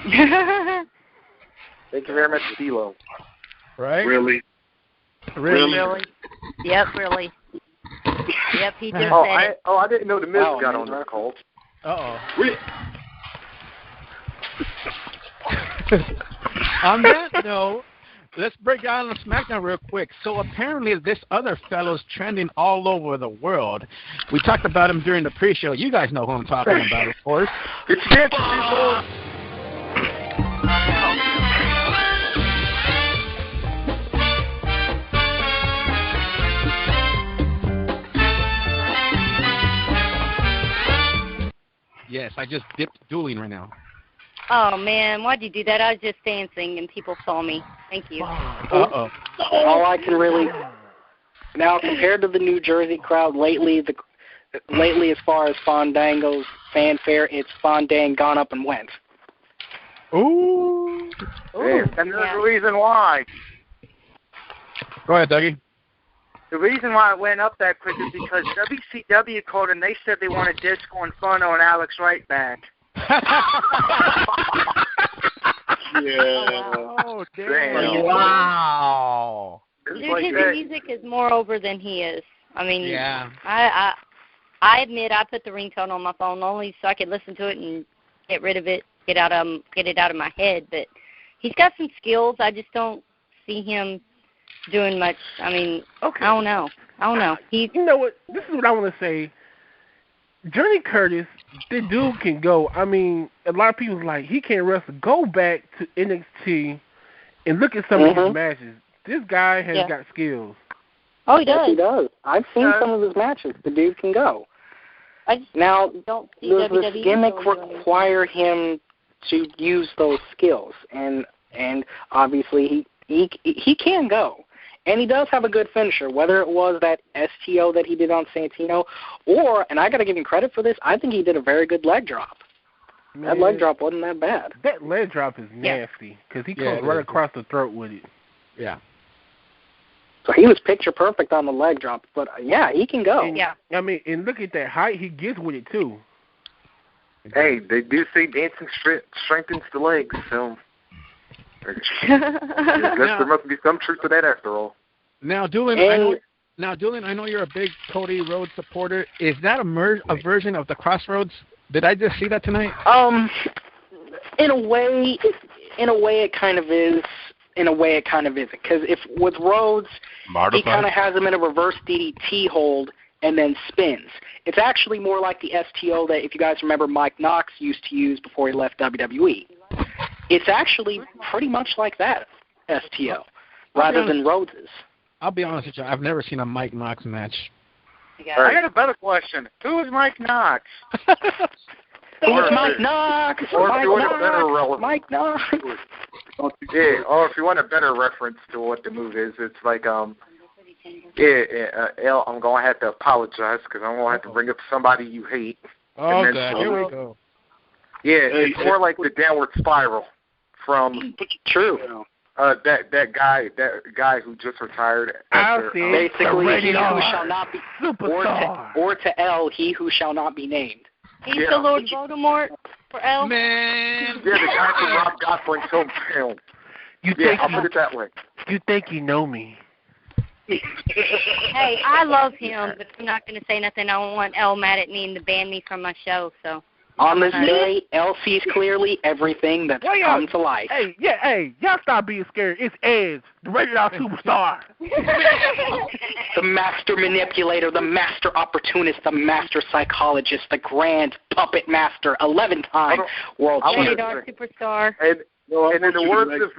Thank you very much, D-Lo. Right? Really? Really? Yep, really. Yep, he just said it. I didn't know the Miz got on that call. Uh-oh. Really? On that note, let's break down the SmackDown real quick. So apparently this other fellow's trending all over the world. We talked about him during the pre-show. You guys know who I'm talking about, of course. It's Kansas, Yes, I just dipped dueling right now. Oh, man, why'd you do that? I was just dancing, and people saw me. Thank you. Uh-oh. All I can really... Now, compared to the New Jersey crowd lately, as far as Fandango's fanfare, it's Fandang gone up and went. Ooh. And there's a reason why. Go ahead, Dougie. The reason why it went up that quick is because WCW called and they said they wanted Disco Inferno and Alex Wright back. Yeah. Oh, damn. Wow. Dude, his music is more over than he is. I mean, yeah. I admit I put the ringtone on my phone only so I could listen to it and get rid of it, get it out of my head. But he's got some skills. I just don't see him doing much. I mean, okay. I don't know. You know what? This is what I want to say. Johnny Curtis, the dude can go. I mean, a lot of people's like, he can't wrestle. Go back to NXT and look at some of his matches. This guy has got skills. Oh, he does. Yes, he does. I've seen some of his matches. The dude can go. Now, does this gimmick require him to use those skills? And obviously he can go. And he does have a good finisher, whether it was that STO that he did on Santino or, and I got to give him credit for this, I think he did a very good leg drop. Man, that leg drop wasn't that bad. That leg drop is nasty because he comes right across the throat with it. Yeah. So he was picture perfect on the leg drop, but yeah, he can go. Yeah. I mean, and look at that height he gets with it too. Hey, they do say dancing strengthens the legs, so I guess there must be some truth to that after all. Now, Doolin, I know you're a big Cody Rhodes supporter. Is that a version of the Crossroads? Did I just see that tonight? In a way, it kind of is. In a way, it kind of isn't. Because if with Rhodes, he kind of has him in a reverse DDT hold and then spins. It's actually more like the STO that, if you guys remember, Mike Knox used to use before he left WWE. It's actually pretty much like that STO, rather than Rhodes's. I'll be honest with you. I've never seen a Mike Knox match. I got a better question. Who is Mike Knox? Who's Mike Knox? Or if you want a better relevant. Mike Knox. Yeah, or if you want a better reference to what the move is, it's like, El, I'm going to have to apologize because I'm going to have to bring up somebody you hate. Oh, God, here we go. Yeah, it's more like the downward spiral from... True. That guy who just retired. Basically, he who shall not be, or to L, he who shall not be named. He's the Lord Voldemort for L. Man. Yeah, the guy from Rob Gosling's home film. I'll put it that way. You think you know me? Hey, I love him, but I'm not going to say nothing. I don't want L mad at me and to ban me from my show. So on this day, L sees clearly everything that's come to life. Hey, y'all stop being scared. It's Edge, the rated R superstar. The master manipulator, the master opportunist, the master psychologist, the grand puppet master, 11-time world rated champion. R superstar. And in the words of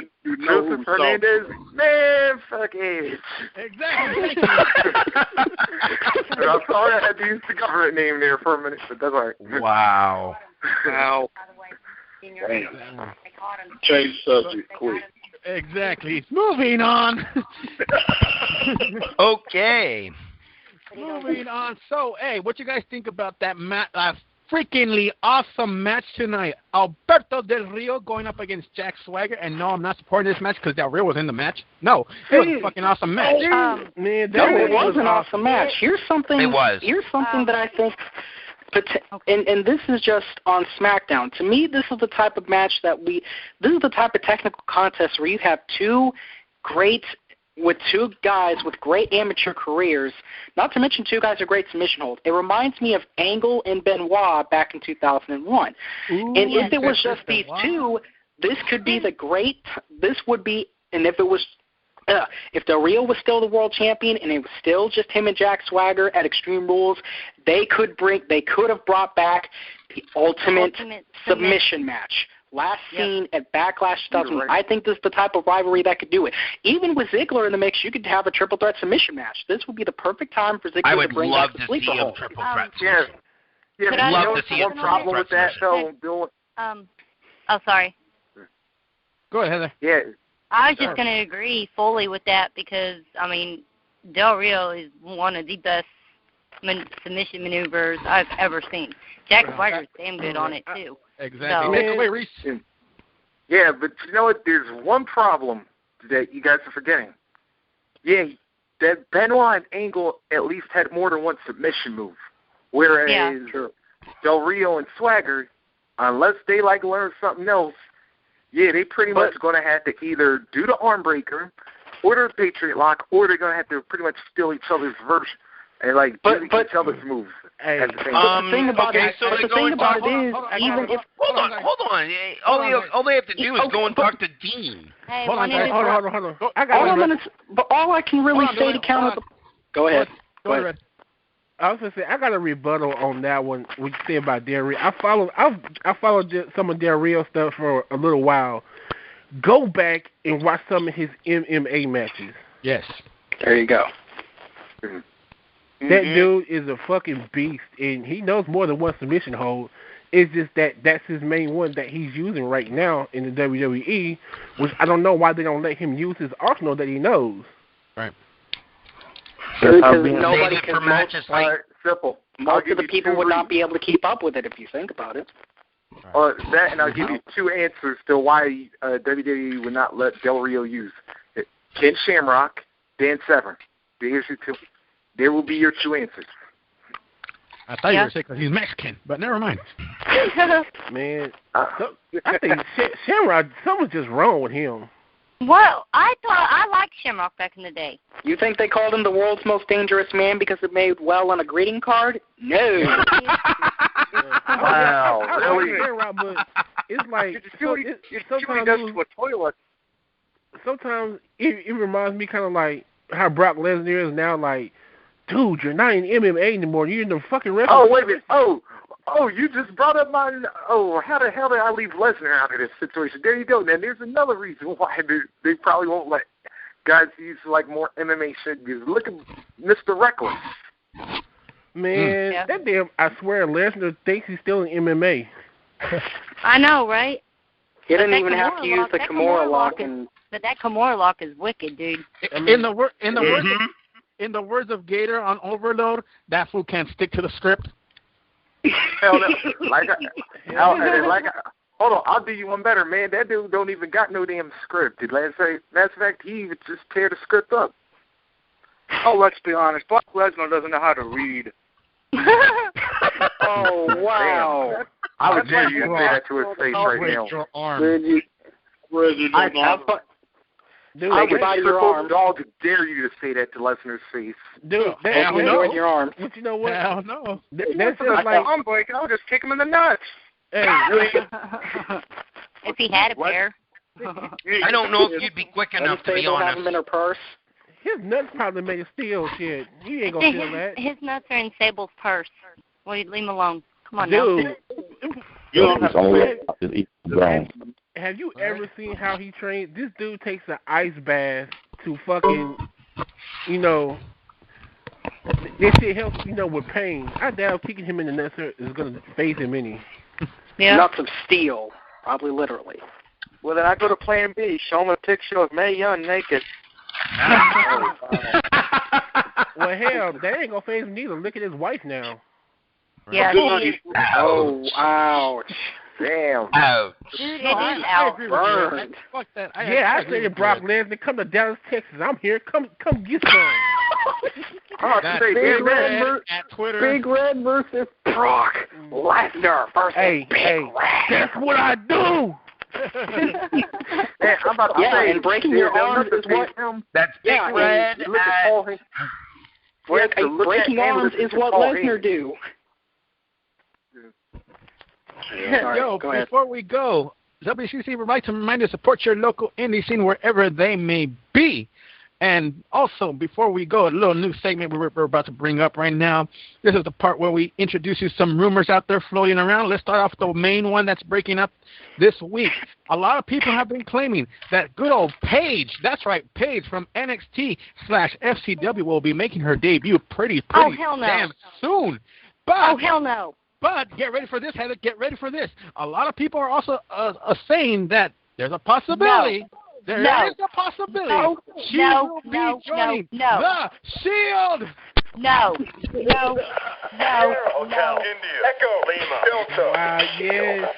Joseph Hernandez, man, fuck Edge. Exactly. I'm sorry I had to use the government name there for a minute, but that's all right. Wow. Change subject quick. Exactly. Moving on. Okay. Moving on. So, hey, what you guys think about that freakingly awesome match tonight? Alberto Del Rio going up against Jack Swagger. And no, I'm not supporting this match because Del Rio was in the match. No, it was a fucking awesome match. No, it was an awesome match. Here's something. It was. Here's something that I think. And this is just on SmackDown. To me, this is the type of match this is the type of technical contest where you have two guys with great amateur careers, not to mention two guys with great submission holds. It reminds me of Angle and Benoit back in 2001. And if it was just these two, this could be and if it was, if Del Rio was still the world champion and it was still just him and Jack Swagger at Extreme Rules, they could have brought back the ultimate submission match. Last seen at Backlash 2000. I think this is the type of rivalry that could do it. Even with Ziggler in the mix, you could have a triple threat submission match. This would be the perfect time for Ziggler to bring back the sleeper hold. Triple threat. I'd love to see a problem with that, though. Oh, sorry. Go ahead, Heather. Yeah. I was just going to agree fully with that because, I mean, Del Rio is one of the best submission maneuvers I've ever seen. Jack Swagger's damn good on it, too. Exactly. So, Take away, Reese. Yeah, but you know what? There's one problem that you guys are forgetting. Yeah, that Benoit and Angle at least had more than one submission move. Whereas Del Rio and Swagger, unless they learn something else, they pretty much going to have to either do the arm breaker or the Patriot lock, or they're going to have to pretty much steal each other's version and do each other's moves. Hey, at the same time. The thing about it is, even if hold on. All they have to do is go and talk to Dean. Hey, hold on. All I can really say to counter. Go ahead. Go ahead. I was gonna say I got a rebuttal on that one. What you say about Del Rio? I followed some of Del Rio stuff for a little while. Go back and watch some of his MMA matches. Yes. There you go. That dude is a fucking beast, and he knows more than one submission hold. It's just that's his main one that he's using right now in the WWE, which I don't know why they don't let him use his arsenal that he knows. Right. Because being nobody Save it can for matches like Simple. most of the people would not be able to keep up with it if you think about it. That, and I'll give you two answers to why WWE would not let Del Rio use it. Ken Shamrock, Dan Severn. Here's your two. There will be your two answers. I thought you were saying because he's Mexican, but never mind. Man, I think Shamrock, something's just wrong with him. Well, I thought I liked Shamrock back in the day. You think they called him the world's most dangerous man because it made well on a greeting card? No. Wow, really? Shamrock, but it's like sometimes does to a toilet. Sometimes it reminds me kind of like how Brock Lesnar is now. Like, dude, you're not in MMA anymore. You're in the fucking wrestling. Oh, wait a minute. Oh, you just brought up my. Oh, how the hell did I leave Lesnar out of this situation? There you go. Now, there's another reason why they probably won't let guys use like more MMA shit. Because look at Mr. Reckless. Man, that damn! I swear, Lesnar thinks he's still in MMA. I know, right? He didn't even have to use the Kimura lock. But that Kimura lock is wicked, dude. In the words of Gator on Overload, that fool can't stick to the script. Hell no. Hold on, I'll do you one better, man. That dude don't even got no damn script. Matter of fact, he would just tear the script up. Oh, let's be honest. Brock Lesnar doesn't know how to read. Oh, wow. Damn. I would dare you to say that to his face right now. Your arm. Dude, I would triple dog dare you to say that to Lesnar's face. Dude, your arm. But you know what? Hell no. That's just like I'm breaking. I'll just kick him in the nuts. Hey, If he had a pair. I don't know if you'd be quick enough, to be honest. Have him in her purse. his nuts probably made of steel shit. You ain't gonna feel that. His nuts are in Sable's purse. Well, you leave him alone. Come on, dude. Have you ever seen how he trains? This dude takes an ice bath to fucking, this shit helps, with pain. I doubt kicking him in the nuts is going to phase him any. Yeah. Nuts of steel, probably literally. Well, then I go to Plan B. Show him a picture of Mae Young naked. Well, hell, that ain't going to phase him neither. Look at his wife now. Yeah. Oh, ouch. Damn. Ouch. Dude, it is out. Fuck that. I said Brock Lesnar, come to Dallas, Texas. I'm here. Come get some. Big Red at Twitter. Big Red versus Brock Lesnar versus Big Red. That's what I do. Man, I'm about to say, and breaking your arms is what. That's Big Red. Breaking arms is what Lesnar do. Yo, before we go, WCC would like to remind you to support your local indie scene wherever they may be. And also, before we go, a little new segment we're about to bring up right now. This is the part where we introduce you some rumors out there floating around. Let's start off with the main one that's breaking up this week. A lot of people have been claiming that good old Paige, that's right, Paige from NXT/FCW will be making her debut pretty damn soon. But, hell no. But get ready for this, Heather. Get ready for this. A lot of people are also saying that there's a possibility. There is a possibility. She will be joining the Shield. No. Hotel India. Echo Lima. Delta. Yes.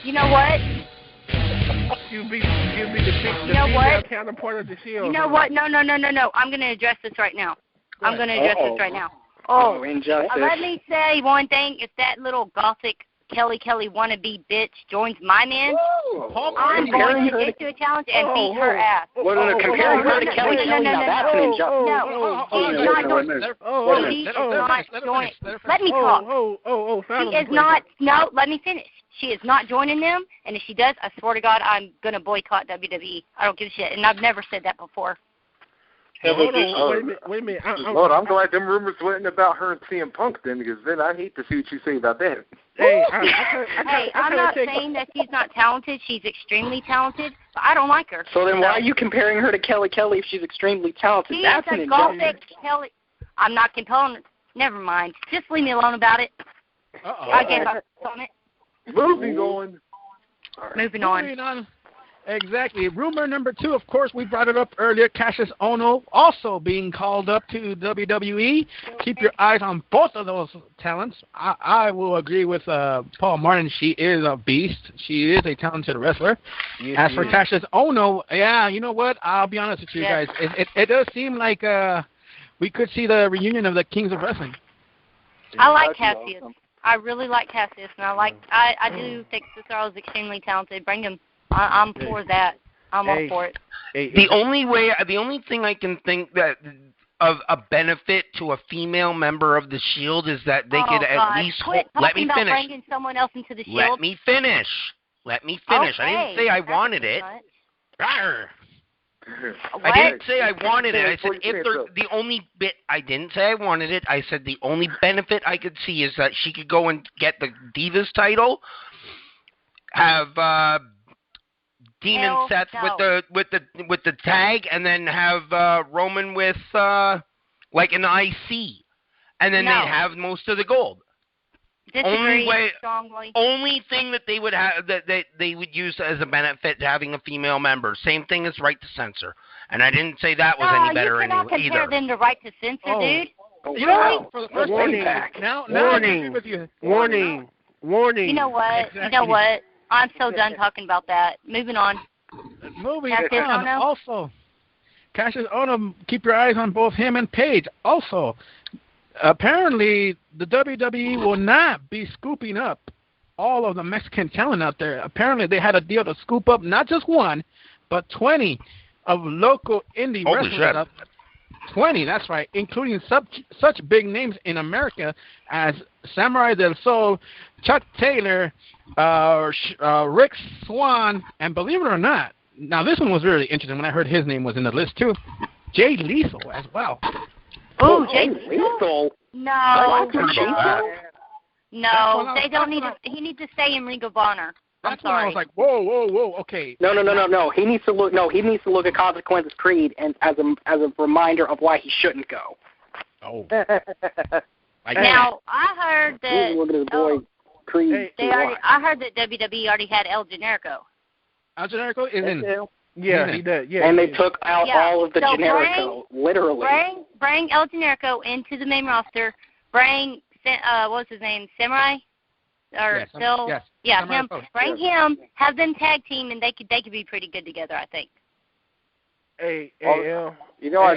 You know what? You be the female counterpart of the Shield. You know what? No. I'm going to address this right now. Oh, injustice. Let me say one thing. If that little gothic Kelly wannabe bitch joins my men, I'm going to issue a challenge and beat her ass. Well, comparing her to Kelly, now that's an injustice. Let me talk. She is not. No, let me finish. She is not joining them, and if she does, I swear to God, I'm going to boycott WWE. I don't give a shit, and I've never said that before. Wait a minute. Lord, I'm glad them rumors wasn't about her and CM Punk then, because then I hate to see what you say about that. Hey, I'm not saying that she's not talented. She's extremely talented, but I don't like her. So then why are you comparing her to Kelly if she's extremely talented? That's an gothic Kelly. I'm not compelling. Never mind. Just leave me alone about it. I gave up on it. Moving on. Moving on. Exactly. Rumor number 2, of course, we brought it up earlier. Cassius Ohno also being called up to WWE. Keep your eyes on both of those talents. I will agree with Paul Martin. She is a beast. She is a talented wrestler. Yes, As for Cassius Ohno, yeah, you know what? I'll be honest with you guys. It does seem like we could see the reunion of the Kings of Wrestling. I like Cassius. I really like Cassius, and I do think Cesaro is extremely talented. Bring him. I'm for that. I'm all for it. The only thing I can think that of a benefit to a female member of the Shield is that they could at least let me finish. Bringing someone else into the Shield. Let me finish. Okay. I didn't say I wanted it. I didn't say I wanted it. I said if they're the only bit. I didn't say I wanted it. I said the only benefit I could see is that she could go and get the Divas title, have Demon Seth with the tag, and then have Roman with like an IC, and then they'd have most of the gold. Strongly. Only thing that they would have that they would use as a benefit to having a female member. Same thing as right to censor, and I didn't say that was any better either. You cannot compare them to right to censor, dude. Really? For the first warning. Warning. You know what? Exactly. You know what? I'm so done talking about that. Moving on. Also, Cassius Ohno, keep your eyes on both him and Paige. Also, apparently, the WWE will not be scooping up all of the Mexican talent out there. Apparently, they had a deal to scoop up not just one, but 20 of local indie wrestlers. 20, that's right, including such big names in America as Samurai del Sol, Chuck Taylor, Rick Swan, and believe it or not, now this one was really interesting when I heard his name was in the list too, Jay Lethal as well. Oh, Jay Lethal? No. No, they don't need to. He needs to stay in Ring of Honor. That's when I was like, whoa, okay. No. He needs to look. No, he needs to look at Consequences Creed and as a reminder of why he shouldn't go. Oh. Now I heard that. Look at his boy Creed. I heard that WWE already had El Generico. El Generico is in. Yeah, he does. Yeah, and they took out all of the Generico, literally. Bring El Generico into the main roster. Bring what's his name, Samurai. Or him. Bring him. Have them tag team, and they could be pretty good together. I think. I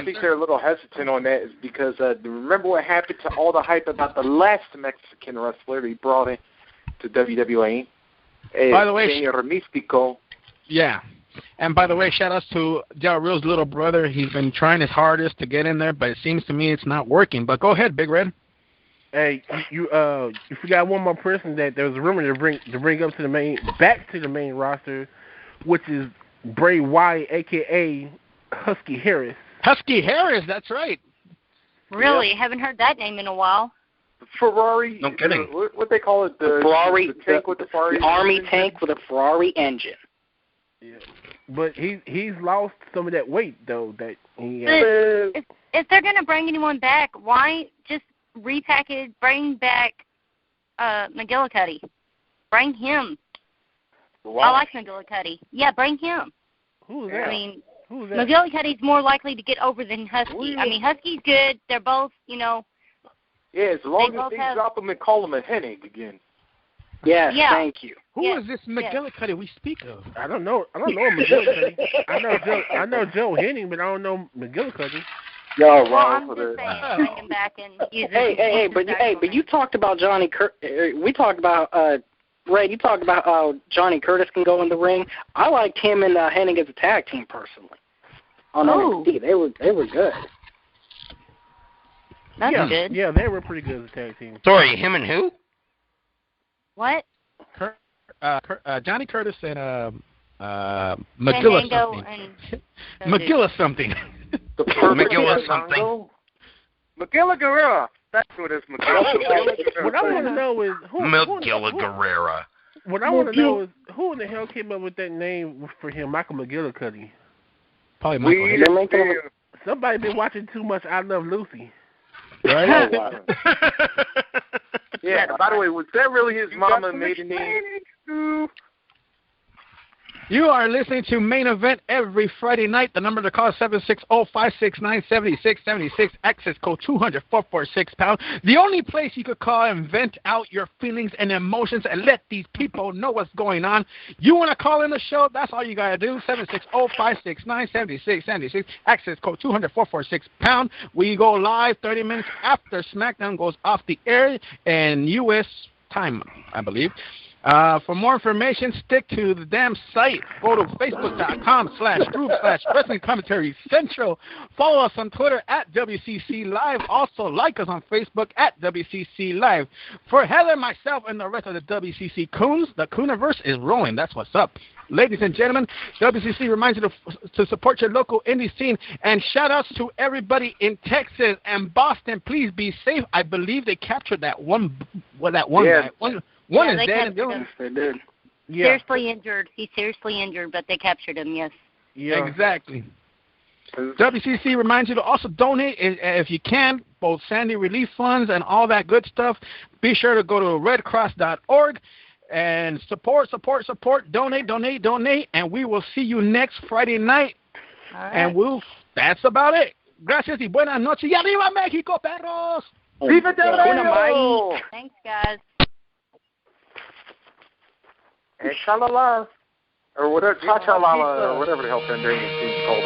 think they're a little hesitant on that is because remember what happened to all the hype about the last Mexican wrestler they brought in to WWE. By the way, Señor Místico. Yeah. And by the way, shout outs to Del Real's little brother. He's been trying his hardest to get in there, but it seems to me it's not working. But go ahead, Big Red. Hey, you forgot one more person that there was a rumor to bring up to back to the main roster, which is Bray Wyatt, aka Husky Harris. Husky Harris, that's right. Really, haven't heard that name in a while. Ferrari. No kidding. What they call it? The Ferrari the tank with the Ferrari. The Army tank with a Ferrari engine. Yeah, but he's lost some of that weight though. That he. If they're gonna bring anyone back, why just repackage? Bring back McGillicuddy. Bring him. Wow. I like McGillicuddy. Yeah, bring him. Who's that? I mean, who's that? McGillicuddy's more likely to get over than Husky. I mean, Husky's good. They're both, Yeah, as long as they drop him and call him a Hennig again. Yes, thank you. Who is this McGillicuddy we speak of? I don't know McGillicuddy. I know Joe Henning, but I don't know McGillicuddy. Y'all wrong for that. Bring him back and use but you talked about Johnny we talked about Ray, you talked about how Johnny Curtis can go in the ring. I liked him and Hennig as a tag team personally. On NXT, they were good. That's good. Yeah, they were pretty good as a tag team. Sorry, him and who? What? Johnny Curtis and McGilla something. McGilla something. McGilla something. McGilla Guerrera. That's what it's McGilla. What I want to know is McGilla Guerrera. What I want to know is who in the hell came up with that name for him, Michael McGillicuddy? Probably Michael. Somebody been watching too much I Love Lucy. Right? Oh, wow. Yeah, by the way, was that really his mama maiden name? You are listening to Main Event every Friday night. The number to call is 760-569-7676. Access code 200-446-pound. The only place you could call and vent out your feelings and emotions and let these people know what's going on. You want to call in the show? That's all you got to do. 760-569-7676. Access code 200-446-pound. We go live 30 minutes after SmackDown goes off the air in U.S. time, I believe. For more information, stick to the damn site. Go to facebook.com/group/Wrestling Commentary Central. Follow us on Twitter at WCC Live. Also, like us on Facebook at WCC Live. For Heather, myself, and the rest of the WCC Coons, the Cooniverse is rolling. That's what's up. Ladies and gentlemen, WCC reminds you to support your local indie scene. And shout-outs to everybody in Texas and Boston. Please be safe. I believe they captured that one guy. One is dead and the other. They did. Yeah. Seriously injured. He's seriously injured, but they captured him, yes. Yeah, exactly. WCC reminds you to also donate if you can, both Sandy Relief Funds and all that good stuff. Be sure to go to redcross.org and support, donate, and we will see you next Friday night. All right. And that's about it. Gracias y buenas noches. Y arriba México, perros! Viva Del Rey! Thanks, guys. And shalala, or whatever, cha-cha-lala, or whatever the hell Fendarian team's called.